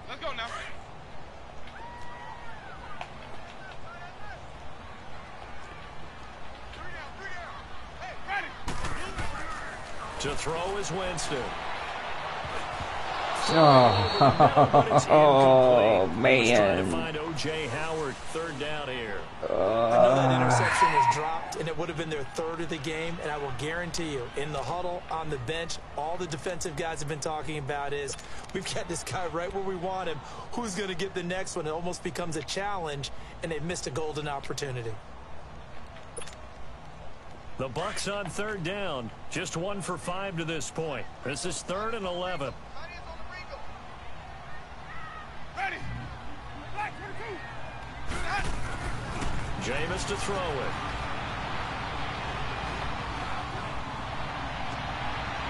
Let's go now. Three down. Hey, ready. To throw is Winston. Oh, Trying to man. find O.J. Howard, 3rd down here. I know that interception was dropped, and it would have been their 3rd of the game, and I will guarantee you, in the huddle, on the bench, all the defensive guys have been talking about is, we've got this guy right where we want him. Who's going to get the next one? It almost becomes a challenge, and they've missed a golden opportunity. The Bucs on 3rd down. Just 1 for 5 to this point. This is 3rd and 11. Tight ends on the wrinkle. Ready. Black 22. Jameis to throw it.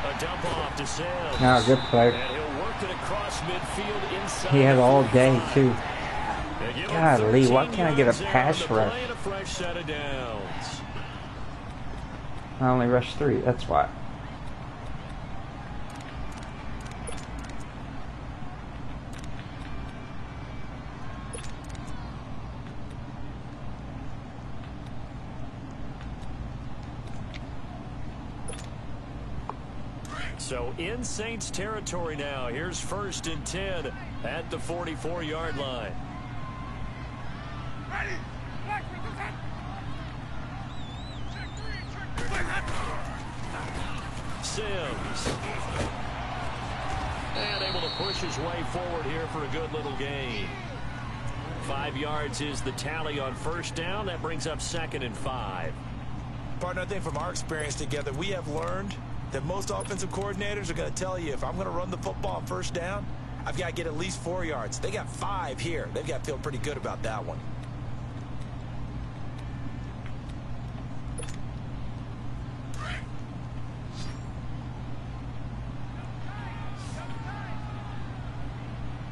A dump off to Sims. No, good play. And he'll work it across midfield inside. He had the all day, 45. too. They give him Golly, why 13 can't I get a yards there on pass the rush? play and a fresh set of downs. I only rushed 3, that's why. So in Saints territory now. Here's 1st and 10 at the 44-yard line. Ready. Black with the head. Check 3. Sims. And able to push his way forward here for a good little gain. 5 yards is the tally on 1st down. That brings up 2nd and 5. Partner, I think from our experience together, we have learned that most offensive coordinators are going to tell you, if I'm going to run the football on 1st down, I've got to get at least 4 yards. They got 5 here. They've got to feel pretty good about that one.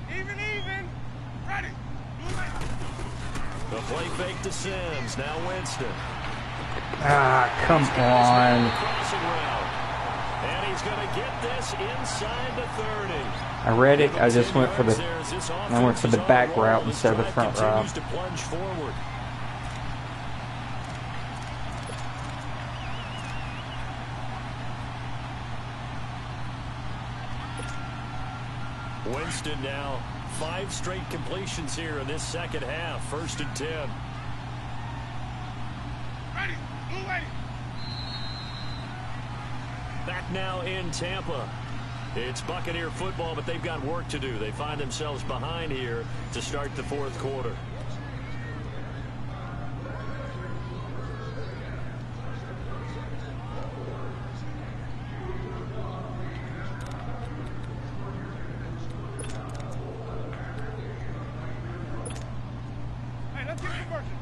Even. Ready. The play fake to Sims. Now Winston. Ah, come on. Crossing route. And he's going to get this inside the 30. I read it. I just went for the back route instead of the front route. To plunge forward. Winston now 5 straight completions here in this 2nd half. 1st and 10. Ready. Blue ready. Back now in Tampa. It's Buccaneer football, but they've got work to do. They find themselves behind here to start the 4th quarter. Hey, let's get conversion.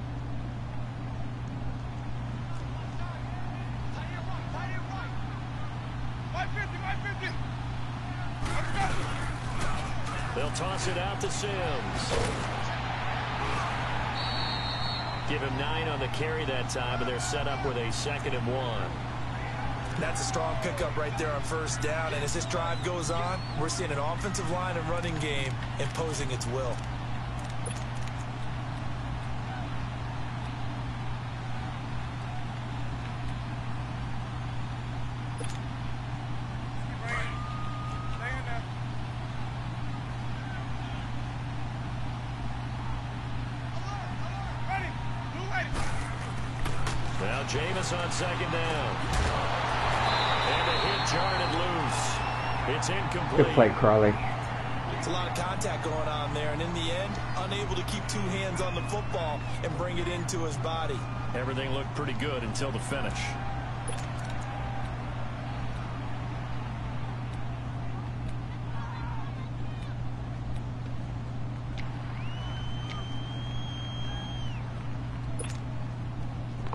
Tight end right. 550. Let's go. They'll toss it out to Sims. Give him 9 on the carry that time, and they're set up with a 2nd and 1. That's a strong pickup right there on 1st down. And as this drive goes on, we're seeing an offensive line and running game imposing its will. Now Jameis on 2nd down. And a hit jarred it loose. It's incomplete. Good play, Crawley. It's a lot of contact going on there, and in the end, unable to keep 2 hands on the football and bring it into his body. Everything looked pretty good until the finish.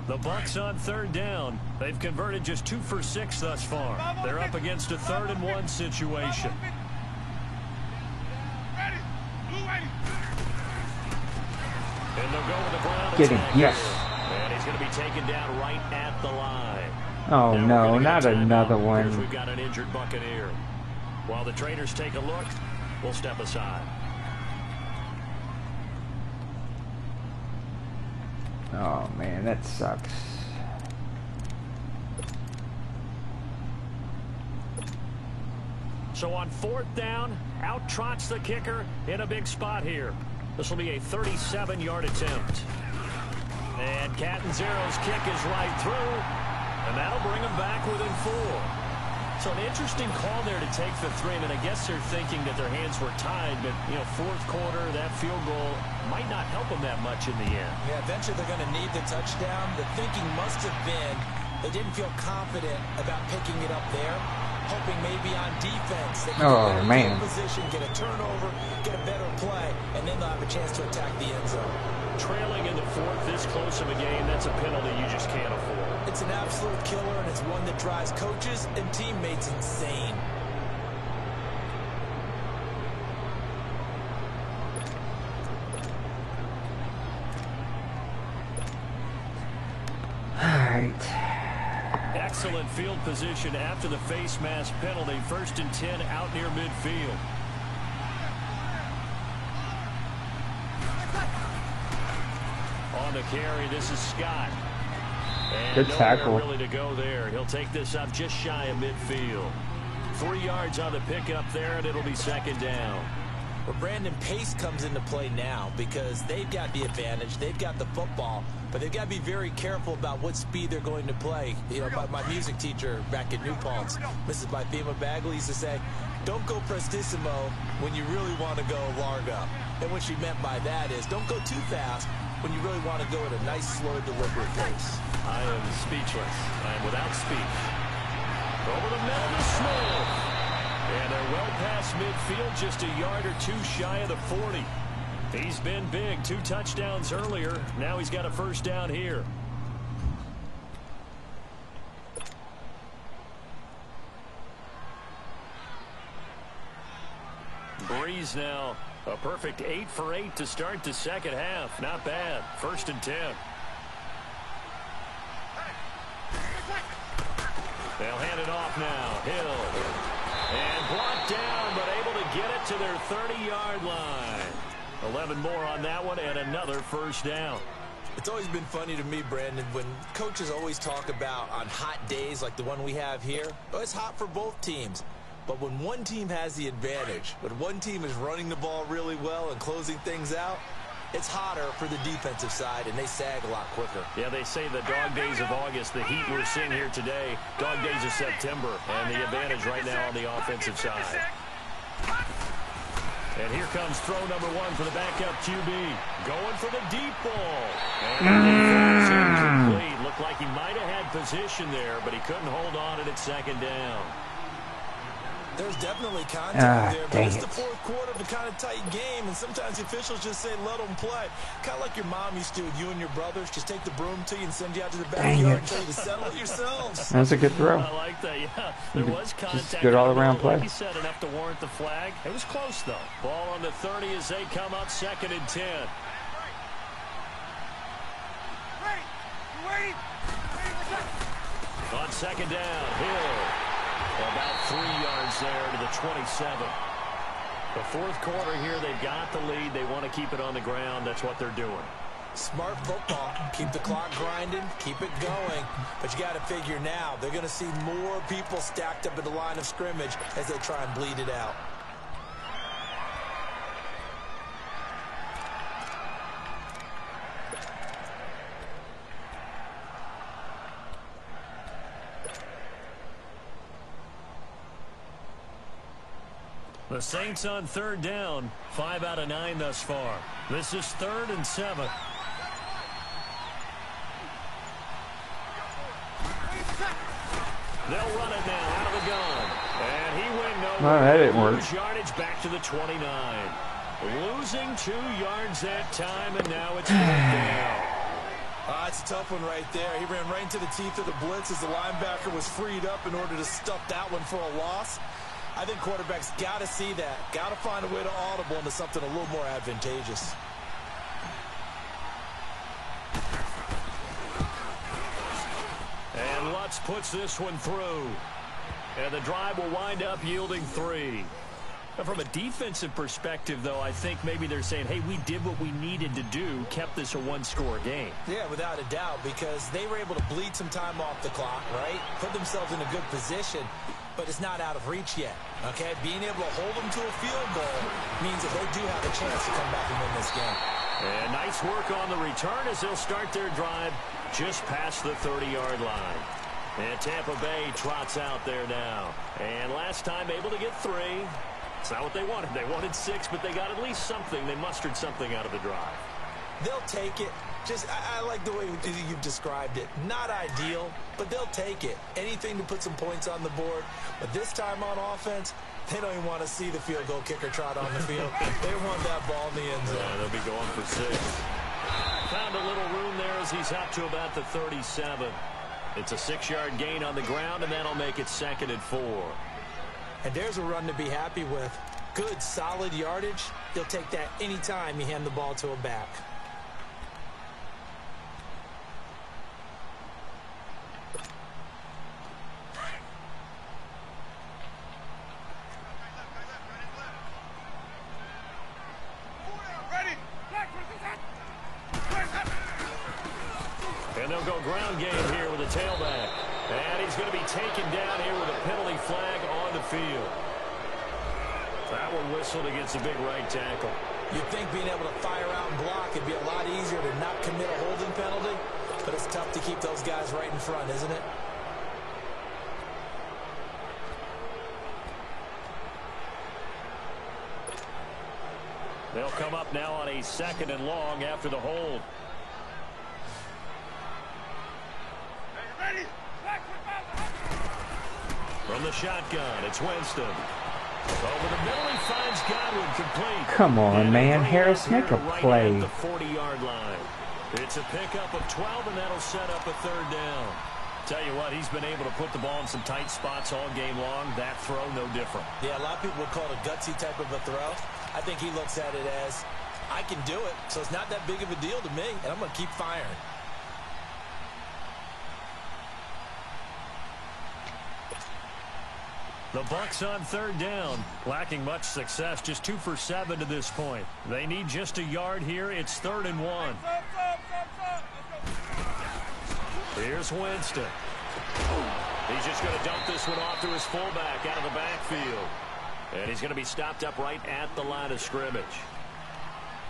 The Bucs on 3rd down. They've converted just 2 for 6 thus far. They're up against a 3rd and 1 situation. Ready. Blue ready. And they'll go with the ground. Get him. Yes. And he's going to be taken down right at the line. Oh, Now no, not another because one. we've got an injured Buccaneer. While the traders take a look, we'll step aside. Oh, man, that sucks. So on 4th down, out trots the kicker in a big spot here. This will be a 37-yard attempt. And Catanzaro's kick is right through, and that'll bring them back within 4. So an interesting call there to take the 3. I mean, I guess they're thinking that their hands were tied, but, you know, 4th quarter, that field goal might not help them that much in the end. Yeah, eventually they're going to need the touchdown. The thinking must have been they didn't feel confident about picking it up there, hoping maybe on defense they can get better field position, get a turnover, get a better play, and then they'll have a chance to attack the end zone. Trailing in the 4th, this close of a game, that's a penalty you just can't afford. It's an absolute killer, and it's one that drives coaches and teammates insane. All right. excellent field position after the face mask penalty. 1st and 10 out near midfield. On the carry, this is Scott. And good tackle. Really to go there. He'll take this up just shy of midfield. 3 yards on the pickup there, and it'll be 2nd down. Well, Brandon, pace comes into play now because they've got the advantage. They've got the football, but they've got to be very careful about what speed they're going to play. You know, my music teacher back at New Paltz, Mrs. Bythema Bagley, used to say, don't go prestissimo when you really want to go largo. And what she meant by that is don't go too fast when you really want to go at a nice, slow, deliberate pace. I am speechless. I am without speech. Over the middle to Smith. And they're well past midfield, just a yard or 2 shy of the 40. He's been big. 2 touchdowns earlier. Now he's got a 1st down here. Breeze now a perfect 8 for 8 to start the 2nd half. Not bad. 1st and 10. They'll hand it off now. Hill. And blocked down, but able to get it to their 30-yard line. 11 more on that one, and another 1st down. It's always been funny to me, Brandon, when coaches always talk about on hot days like the one we have here, oh, it's hot for both teams. But when one team has the advantage, when one team is running the ball really well and closing things out, it's hotter for the defensive side, and they sag a lot quicker. Yeah, they say the dog days of August, the heat we're seeing here today, dog days of September, and the advantage right now on the offensive side. And here comes throw number 1 for the backup QB. Going for the deep ball. And incomplete. Looked like he might have had position there, but he couldn't hold on at 2nd down. There's definitely contact there, but it's it. the 4th quarter of a kind of tight game, and sometimes the officials just say, let them play. Kind of like your mom used to with you and your brothers. Just take the broom to you and send you out to the backyard and tell you to settle it yourselves. That's a good throw. I like that, yeah. There was contact. Just good all-around play. Like he said, enough to warrant the flag. It was close, though. Ball on the 30 as they come up 2nd and 10. On 2nd down, Hill. About 3 yards there to the 27. The 4th quarter here, they've got the lead. They want to keep it on the ground. That's what they're doing. Smart football. Keep the clock grinding. Keep it going. But you got to figure now, they're going to see more people stacked up at the line of scrimmage as they try and bleed it out. The Saints on 3rd down. 5 out of 9 thus far. This is 3rd and 7. They'll run it now out of the gun. And he went nowhere. No, that didn't work. Lose yardage back to the 29. Losing 2 yards that time, and now it's 4th down. It's a tough one right there. He ran right into the teeth of the blitz as the linebacker was freed up in order to stuff that one for a loss. I think quarterbacks got to see that. Got to find a way to audible into something a little more advantageous. And Lutz puts this one through. And the drive will wind up yielding 3. Now, from a defensive perspective, though, I think maybe they're saying, hey, we did what we needed to do, kept this a 1-score game. Yeah, without a doubt, because they were able to bleed some time off the clock, right? Put themselves in a good position, but it's not out of reach yet, okay? Being able to hold them to a field goal means that they do have a chance to come back and win this game. And nice work on the return as they'll start their drive just past the 30-yard line. And Tampa Bay trots out there now. And last time able to get 3. It's not what they wanted. They wanted 6, but they got at least something. They mustered something out of the drive. They'll take it. I like the way you've described it. Not ideal, but they'll take it. Anything to put some points on the board. But this time on offense, they don't even want to see the field goal kicker trot on the field. They want that ball in the end zone. Yeah, they'll be going for 6. Found a little room there as he's up to about the 37. It's a 6-yard gain on the ground, and that'll make it 2nd and 4. And there's a run to be happy with. Good, solid yardage. They'll take that anytime you hand the ball to a back. And they'll go ground game here with a tailback. And he's going to be taken down here with a penalty flag on the field. That one whistled against a big right tackle. You'd think being able to fire out and block would be a lot easier to not commit a holding penalty, but it's tough to keep those guys right in front, isn't it? They'll come up now on a 2nd and long after the hold. From the shotgun, it's Winston. Over the middle, he finds Godwin complete. Come on, man. Harris, make a play. Right at the 40-yard line. It's a pickup of 12, and that'll set up a 3rd down. Tell you what, he's been able to put the ball in some tight spots all game long. That throw, no different. Yeah, a lot of people would call it a gutsy type of a throw. I think he looks at it as, I can do it, so it's not that big of a deal to me, and I'm going to keep firing. The Bucs on 3rd down, lacking much success, just 2 for 7 to this point. They need just a yard here. It's 3rd and 1. Here's Winston. He's just going to dump this one off to his fullback out of the backfield. And he's going to be stopped up right at the line of scrimmage.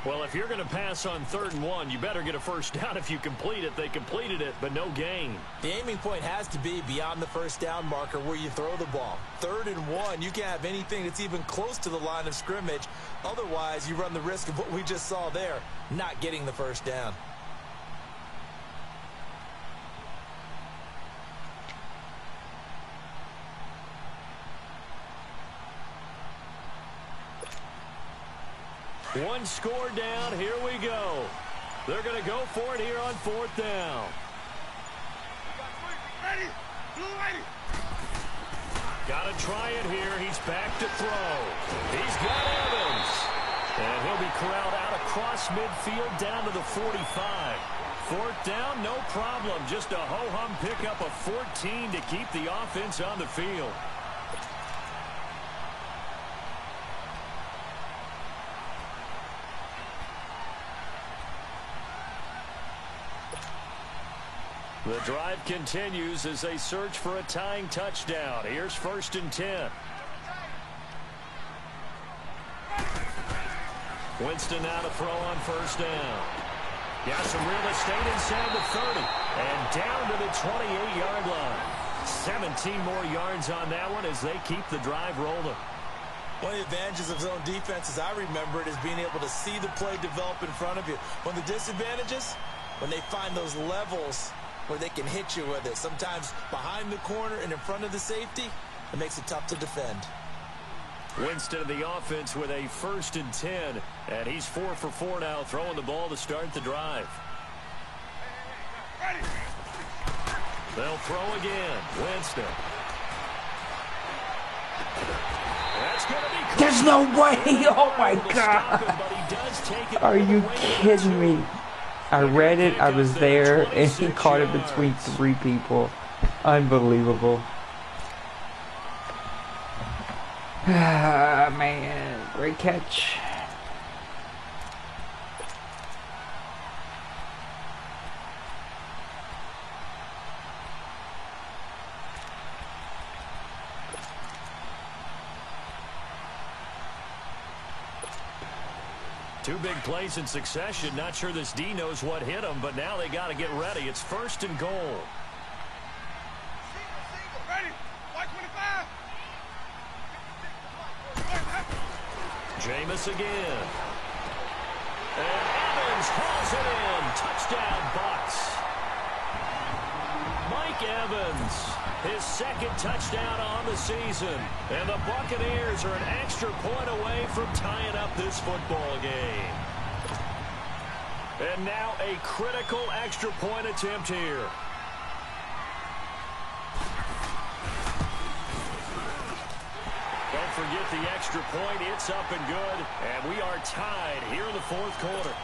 Well, if you're going to pass on 3rd and 1, you better get a 1st down if you complete it. They completed it, but no gain. The aiming point has to be beyond the 1st down marker where you throw the ball. 3rd and 1, you can't have anything that's even close to the line of scrimmage. Otherwise, you run the risk of what we just saw there, not getting the 1st down. One score down. Here we go. They're going to go for it here on 4th down. Got to try it here. He's back to throw. He's got Evans. And he'll be corralled out across midfield down to the 45. 4th down, no problem. Just a ho-hum pickup of 14 to keep the offense on the field. The drive continues as they search for a tying touchdown. Here's 1st and 10. Winston now to throw on 1st down. Got some real estate inside the 30 and down to the 28-yard line. 17 more yards on that one as they keep the drive rolling. One of the advantages of zone defense, as I remember it, is being able to see the play develop in front of you. One of the disadvantages, when they find those levels where they can hit you with it. Sometimes behind the corner and in front of the safety, it makes it tough to defend. Winston of the offense with a 1st and 10, and he's 4 for 4 now, throwing the ball to start the drive. They'll throw again. Winston. That's going to be. There's no way! Oh my God! Are you kidding me? I read it, I was there, and he caught it between 3 people. Unbelievable. Ah, man. Great catch. Two big plays in succession. Not sure this D knows what hit him, but now they got to get ready. It's 1st and goal. Ready. White 25. Jameis again. And Evans hauls it in. Touchdown, Bucs. Mike Evans, his 2nd touchdown on the season. And the Buccaneers are an extra point away from tying up this football game. And now a critical extra point attempt here. Don't forget the extra point. It's up and good. And we are tied here in the 4th quarter.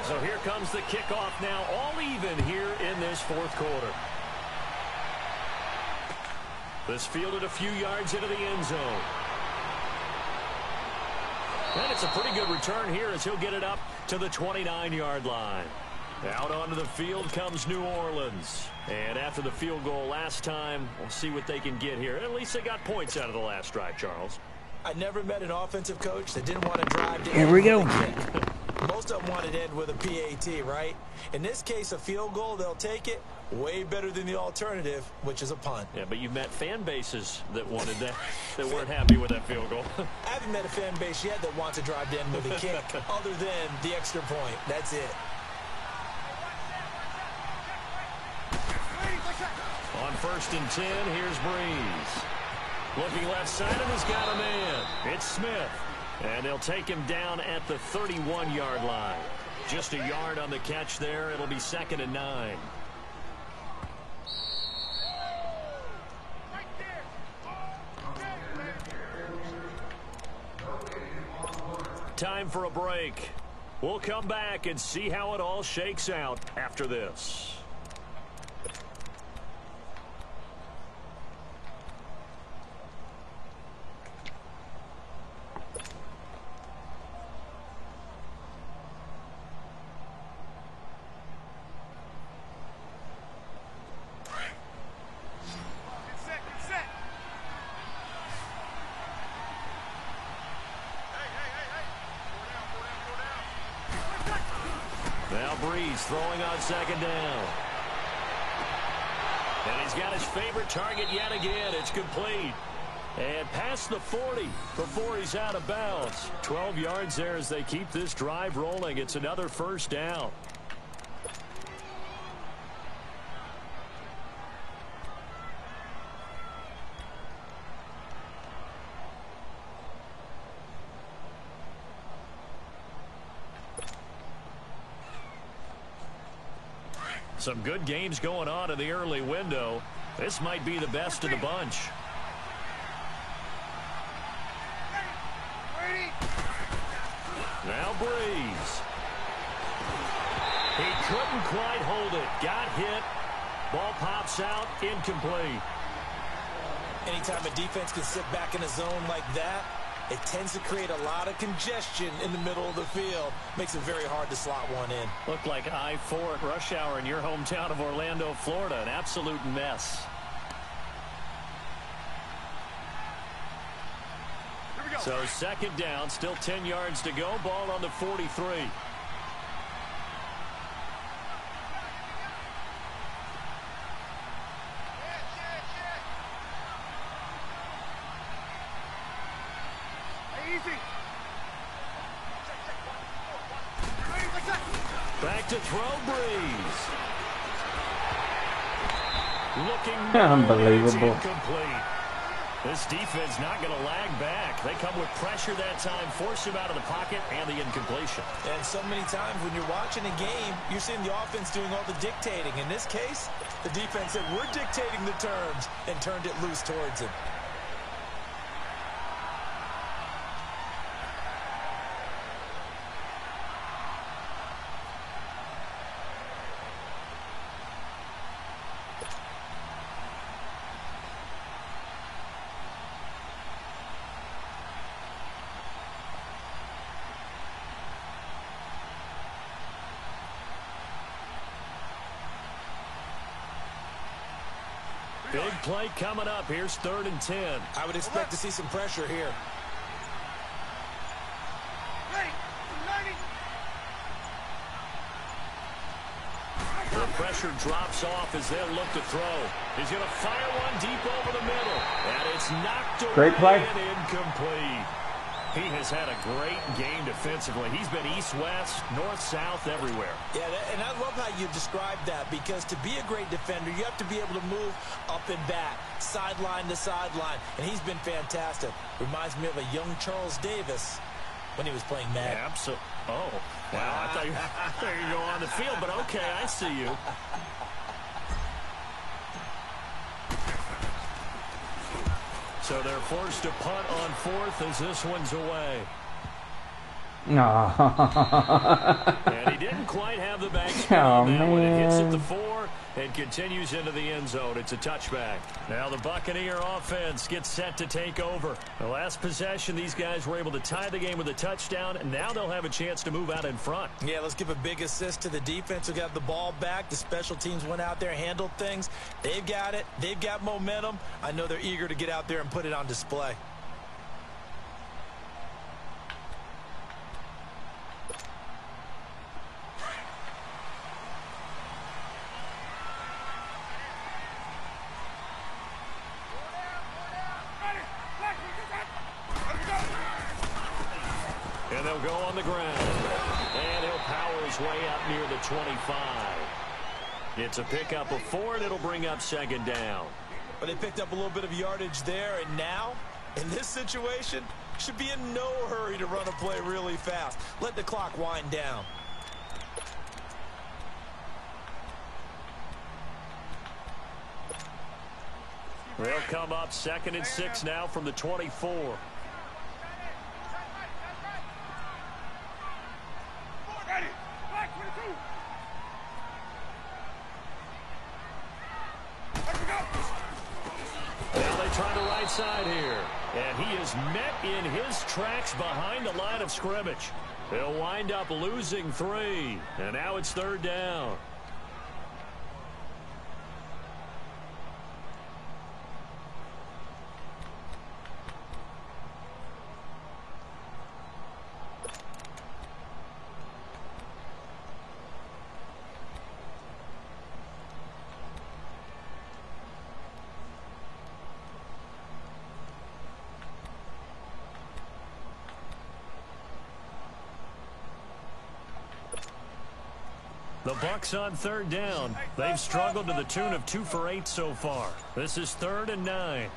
So here comes the kickoff now, all even here in this 4th quarter. This fielded a few yards into the end zone. And it's a pretty good return here as he'll get it up to the 29-yard line. Out onto the field comes New Orleans. And after the field goal last time, we'll see what they can get here. At least they got points out of the last drive, Charles. I never met an offensive coach that didn't want to drive to Here we go. Most of them wanted to end with a PAT, right? In this case, a field goal, they'll take it. Way better than the alternative, which is a punt. Yeah, but you've met fan bases that wanted that, that weren't happy with that field goal. I haven't met a fan base yet that wants to drive to end with a kick other than the extra point. That's it. On 1st and 10, here's Breeze. Looking left side, and he's got a man. It's Smith. And they'll take him down at the 31-yard line. Just a yard on the catch there. It'll be 2nd and 9. Time for a break. We'll come back and see how it all shakes out after this. Now Breeze throwing on 2nd down. And he's got his favorite target yet again. It's complete. And past the 40 before he's out of bounds. 12 yards there as they keep this drive rolling. It's another 1st down. Some good games going on in the early window. This might be the best of the bunch. Now Breeze. He couldn't quite hold it. Got hit. Ball pops out. Incomplete. Anytime a defense can sit back in a zone like that, it tends to create a lot of congestion in the middle of the field. Makes it very hard to slot one in. Looked like I-4 at rush hour in your hometown of Orlando, Florida. An absolute mess. So 2nd down, still 10 yards to go. Ball on the 43. Back to throw, Breeze. Looking Unbelievable. incomplete. This defense not going to lag back. They come with pressure that time, force him out of the pocket, and the incompletion. And so many times when you're watching a game, you're seeing the offense doing all the dictating. In this case, the defense said, we're dictating the terms, and turned it loose towards him. Big play coming up. Here's 3rd and 10. I would expect to see some pressure here. The pressure drops off as they'll look to throw. He's going to fire one deep over the middle. And it's knocked away. Great play. And incomplete. He has had a great game defensively. He's been east-west, north-south, everywhere. Yeah, and I love how you described that, because to be a great defender, you have to be able to move up and back, sideline to sideline, and he's been fantastic. Reminds me of a young Charles Davis when he was playing Madden. Yeah, absolutely. Oh, wow. I thought you were going on the field, but okay, I see you. So they're forced to punt on 4th as this one's away. No. And he didn't quite have the bag Oh, on that one. It hits at man. the 4, and continues into the end zone. It's a touchback. Now the Buccaneer offense gets set to take over. The last possession, these guys were able to tie the game with a touchdown, and now they'll have a chance to move out in front. Yeah, let's give a big assist to the defense who got the ball back. The special teams went out there, handled things. They've got it. They've got momentum. I know they're eager to get out there and put it on display. And they'll go on the ground. And he'll power his way up near the 25. It's a pickup of 4, and it'll bring up second down. But they picked up a little bit of yardage there, and now, in this situation, should be in no hurry to run a play really fast. Let the clock wind down. They'll come up 2nd and 6 now from the 24. Now they try the right side here. And he is met in his tracks behind the line of scrimmage. They'll wind up losing 3. And now it's 3rd down. The Bucs on 3rd down. They've struggled to the tune of 2 for 8 so far. This is 3rd and 9.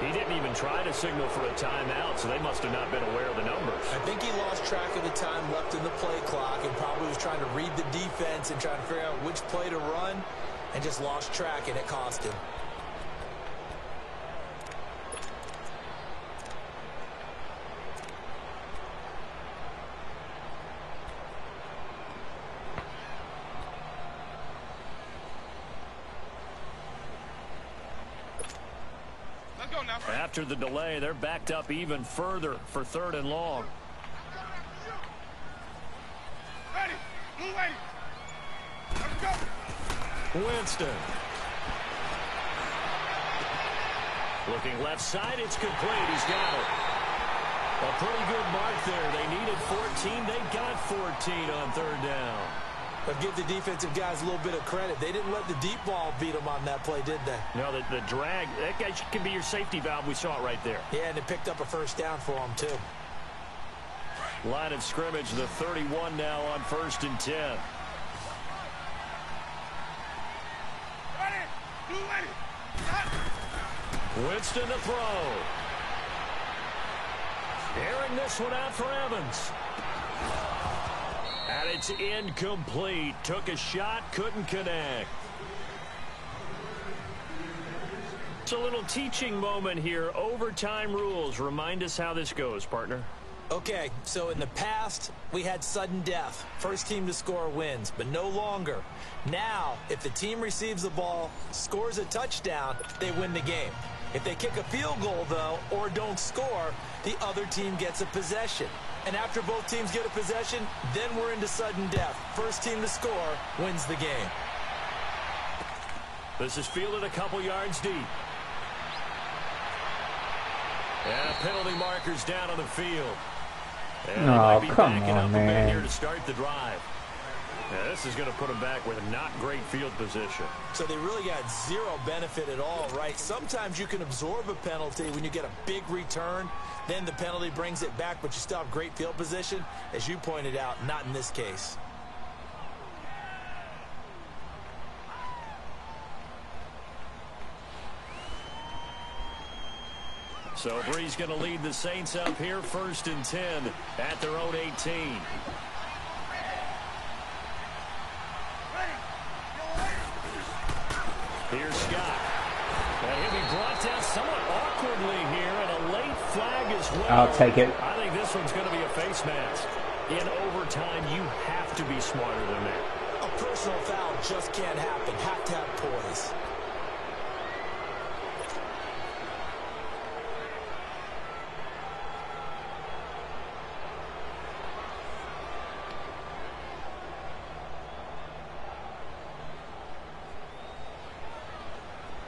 He didn't even try to signal for a timeout, so they must have not been aware of the numbers. I think he lost track of the time left in the play clock and probably was trying to read the defense and trying to figure out which play to run and just lost track, and it cost him. After the delay, they're backed up even further for 3rd and long. Winston. Looking left side, it's complete. He's got it. A pretty good mark there. They needed 14. They got 14 on 3rd down. But give the defensive guys a little bit of credit. They didn't let the deep ball beat them on that play, did they? No, the drag, that guy can be your safety valve. We saw it right there. Yeah, and it picked up a 1st down for them, too. Line of scrimmage, the 31 now on 1st and 10. Winston to throw. Airing this one out for Evans. And it's incomplete. Took a shot, couldn't connect. It's a little teaching moment here. Overtime rules. Remind us how this goes, partner. Okay, so in the past, we had sudden death. First team to score wins, but no longer. Now, if the team receives the ball, scores a touchdown, they win the game. If they kick a field goal, though, or don't score, the other team gets a possession. And after both teams get a possession, then we're into sudden death. First team to score wins the game. This is fielded a couple yards deep. And penalty markers down on the field. And they might be backing up a bit here to start the drive. Yeah, this is going to put them back with a not great field position. So they really got zero benefit at all, right? Sometimes you can absorb a penalty when you get a big return. Then the penalty brings it back, but you still have great field position. As you pointed out, not in this case. So Brees going to lead the Saints up here, 1st and 10 at their own 18. Here's Scott. And he'll be brought down somewhat awkwardly flag as well. I'll take it. I think this one's going to be a face mask. In overtime, you have to be smarter than that. A personal foul just can't happen. Have to have poise.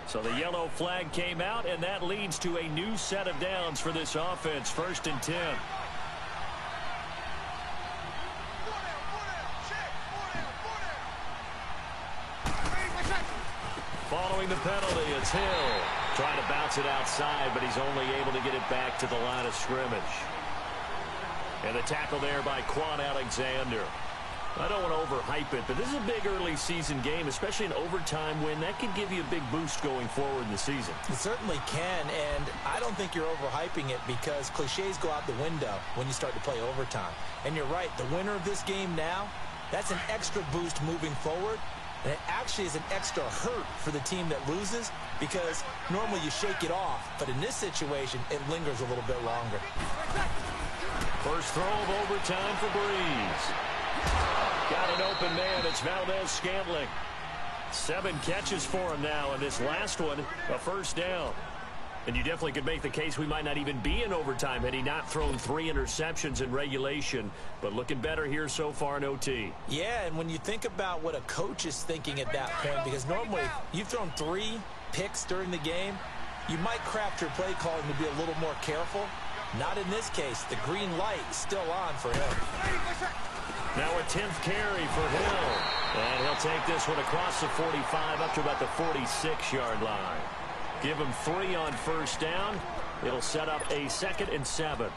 So the yellow flag came out, and that leads to a new set of downs for this offense. 1st and 10. Following the penalty, it's Hill. Trying to bounce it outside, but he's only able to get it back to the line of scrimmage. And the tackle there by Quan Alexander. I don't want to overhype it, but this is a big early season game, especially an overtime win. That could give you a big boost going forward in the season. It certainly can, and I don't think you're overhyping it because cliches go out the window when you start to play overtime. And you're right, the winner of this game now, that's an extra boost moving forward. And it actually is an extra hurt for the team that loses because normally you shake it off. But in this situation, it lingers a little bit longer. First throw of overtime for Breeze. Got an open man. It's Valdez-Scantling. 7 catches for him now, and this last one, a first down. And you definitely could make the case we might not even be in overtime had he not thrown 3 interceptions in regulation. But looking better here so far in OT. Yeah, and when you think about what a coach is thinking at that point, because normally you've thrown 3 picks during the game, you might craft your play calling to be a little more careful. Not in this case. The green light is still on for him. Now a 10th carry for Hill. And he'll take this one across the 45 up to about the 46-yard line. Give him 3 on first down. It'll set up a 2nd and 7.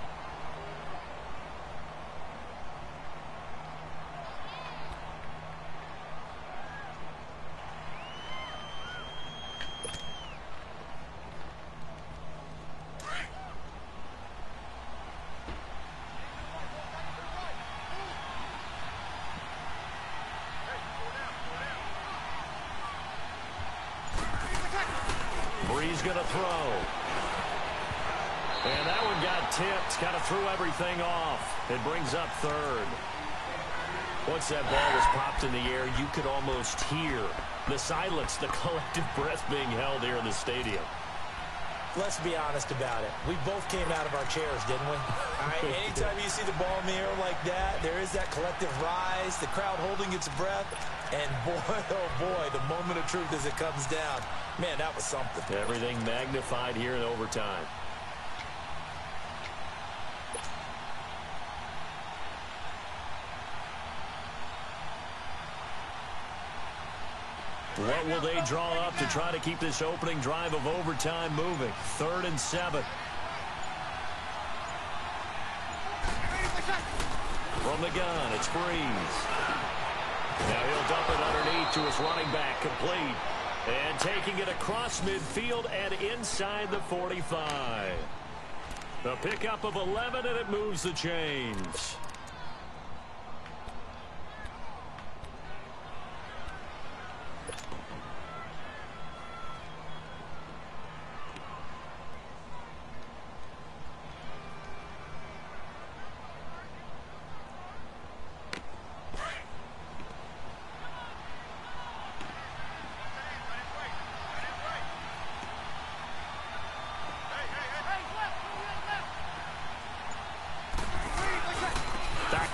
Breeze going to throw. And that one got tipped. Kind of threw everything off. It brings up 3rd. Once that ball was popped in the air, you could almost hear the silence, the collective breath being held here in the stadium. Let's be honest about it. We both came out of our chairs, didn't we? All right, anytime you see the ball in the air like that, there is that collective rise, the crowd holding its breath, and boy, oh boy, the moment of truth as it comes down. Man, that was something. Everything magnified here in overtime. What will they draw up to try to keep this opening drive of overtime moving? 3rd and 7. From the gun, it's Breeze. Now he'll dump it underneath to his running back, complete. And taking it across midfield and inside the 45. The pickup of 11, and it moves the chains.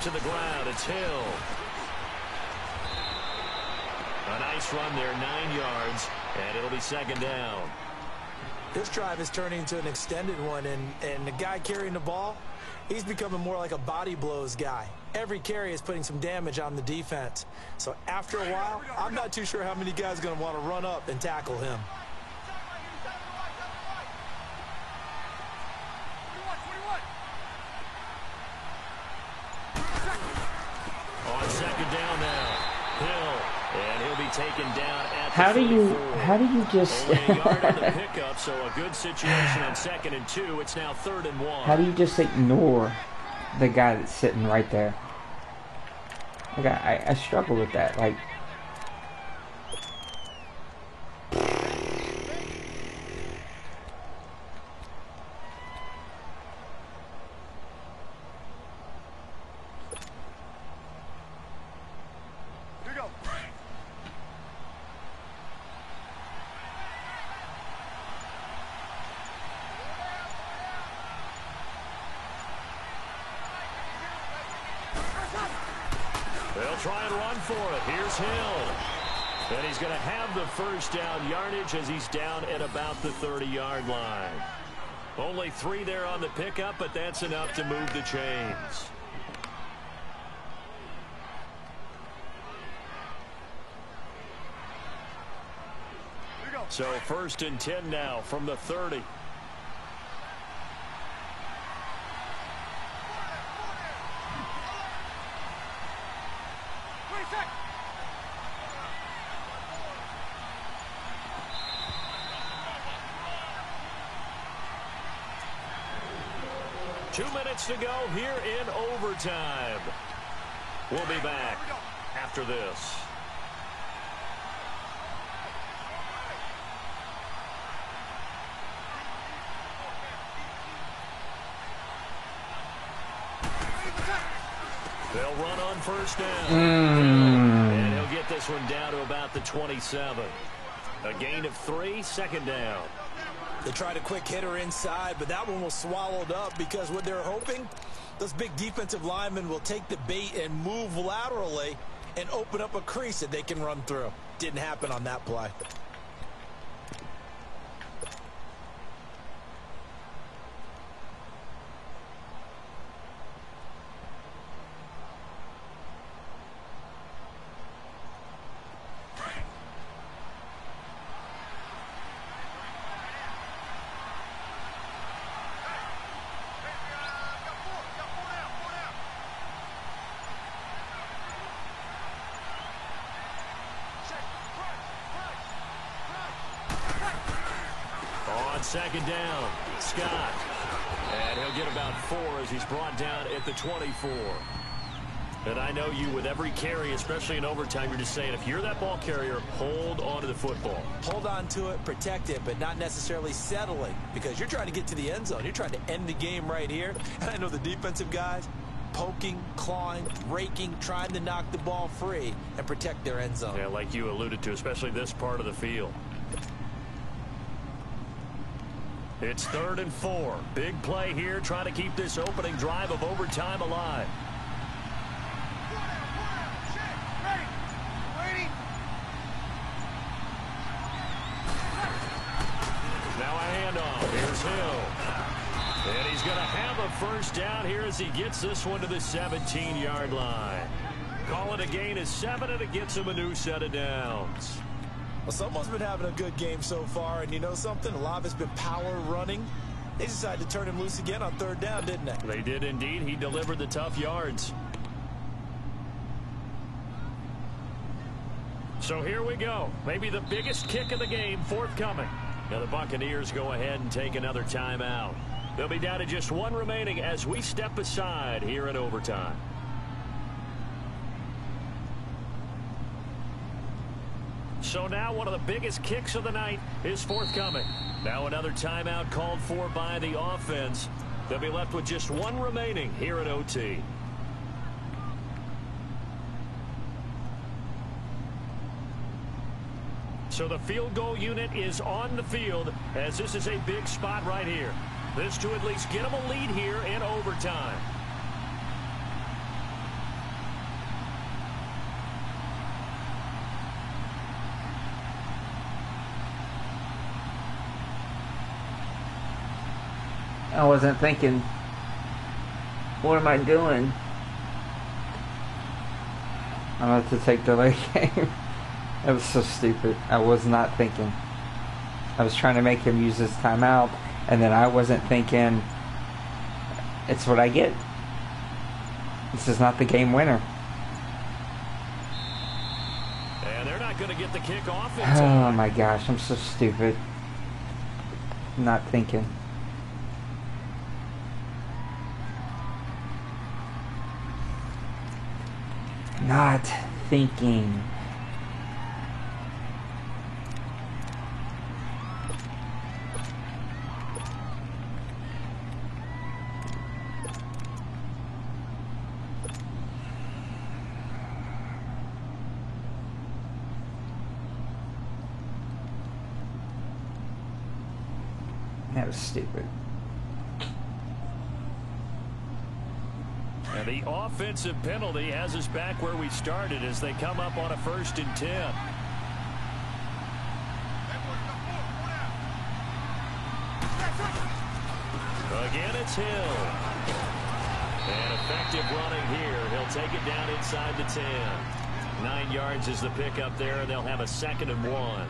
To the ground, it's Hill. A nice run there, 9 yards, and it'll be 2nd down. This drive is turning into an extended one, and the guy carrying the ball, he's becoming more like a body blows guy. Every carry is putting some damage on the defense. So after a while, I'm not too sure how many guys are going to want to run up and tackle him. On 2nd down now, Hill, and he'll be taken down at How the do you 44. how do you just Only a yard on the pickup, so a good situation on 2nd and 2. It's now 3rd and 1. how do you just ignore the guy that's sitting right there? Like I struggle with that. Like They'll try and run for it. Here's Hill. And he's going to have the first down yardage as he's down at about the 30-yard line. Only 3 there on the pickup, but that's enough to move the chains. So 1st and 10 now from the 30. Two minutes to go here in overtime. We'll be back after this. They'll run on first down. And he'll get this one down to about the 27. A gain of 3, 2nd down. They tried a quick hitter inside, but that one was swallowed up because what they're hoping, those big defensive linemen will take the bait and move laterally and open up a crease that they can run through. Didn't happen on that play. On 2nd down, Scott. And he'll get about 4 as he's brought down at the 24. And I know you, with every carry, especially in overtime, you're just saying, if you're that ball carrier, hold on to the football. Hold on to it, protect it, but not necessarily settling, because you're trying to get to the end zone. You're trying to end the game right here. And I know the defensive guys, poking, clawing, raking, trying to knock the ball free and protect their end zone. Yeah, like you alluded to, especially this part of the field. It's 3rd and 4. Big play here, trying to keep this opening drive of overtime alive. Now a handoff. Here's Hill. And he's going to have a first down here as he gets this one to the 17-yard line. Call it a gain of 7, and it gets him a new set of downs. Well, someone's been having a good game so far, and you know something? A lot of it's been power running. They decided to turn him loose again on 3rd down, didn't they? They did indeed. He delivered the tough yards. So here we go. Maybe the biggest kick of the game forthcoming. Now the Buccaneers go ahead and take another timeout. They'll be down to just 1 remaining as we step aside here in overtime. So now one of the biggest kicks of the night is forthcoming. Now another timeout called for by the offense. They'll be left with just 1 remaining here at OT. So the field goal unit is on the field as this is a big spot right here. This to at least get them a lead here in overtime. I wasn't thinking, what am I doing? I'm about to take the late game. That was so stupid. I was not thinking. I was trying to make him use his timeout, and then I wasn't thinking, it's what I get. This is not the game winner. And they're not going to get the kick off in Oh time. my gosh, I'm so stupid. Not thinking. Not thinking. That was stupid. And The offensive penalty has us back where we started as they come up on a 1st and 10. Again, it's Hill. And effective running here. He'll take it down inside the 10. 9 yards is the pickup there, and they'll have a 2nd and 1.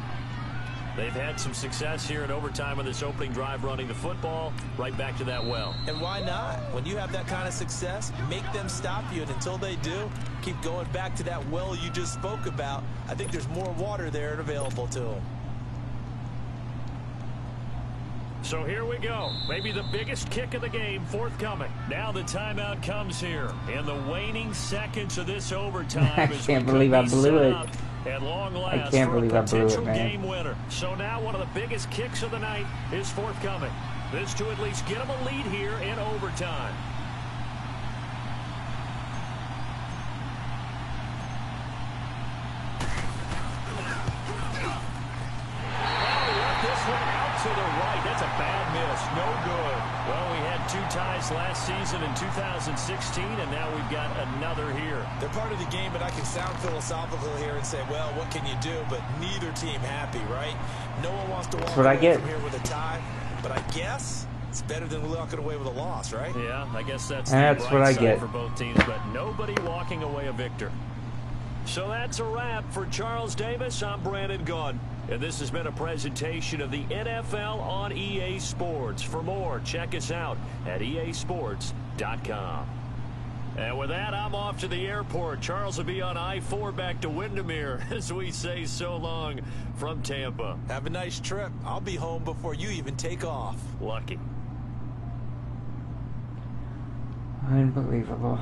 They've had some success here in overtime on this opening drive running the football. Right back to that well. And why not? When you have that kind of success, make them stop you. And until they do, keep going back to that well you just spoke about. I think there's more water there and available to them. So here we go. Maybe the biggest kick of the game forthcoming. Now the timeout comes here in the waning seconds of this overtime. I can't believe I blew it. At long last, I can't believe I blew it, man. game winner. So now one of the biggest kicks of the night is forthcoming. This to at least get them a lead here in overtime. This one out to the right. That's a bad miss. No good. Well, we had 2 ties last season in 2016, and now we've got another here. They're part of the game, but I can sound philosophical here and say, well, what can you do? But neither team happy, right? No one wants to walk away from here with a tie, but I guess it's better than walking away with a loss, right? Yeah, I guess that's what I get for both teams, but nobody walking away a victor. So that's a wrap for Charles Davis. I'm Brandon Gaudin. And this has been a presentation of the NFL on EA Sports. For more, check us out at easports.com. And with that, I'm off to the airport. Charles will be on I-4 back to Windermere as we say so long from Tampa. Have a nice trip. I'll be home before you even take off. Lucky. Unbelievable.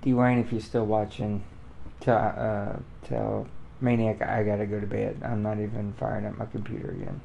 Dwayne, if you're still watching, tell Maniac I gotta go to bed. I'm not even firing up my computer again.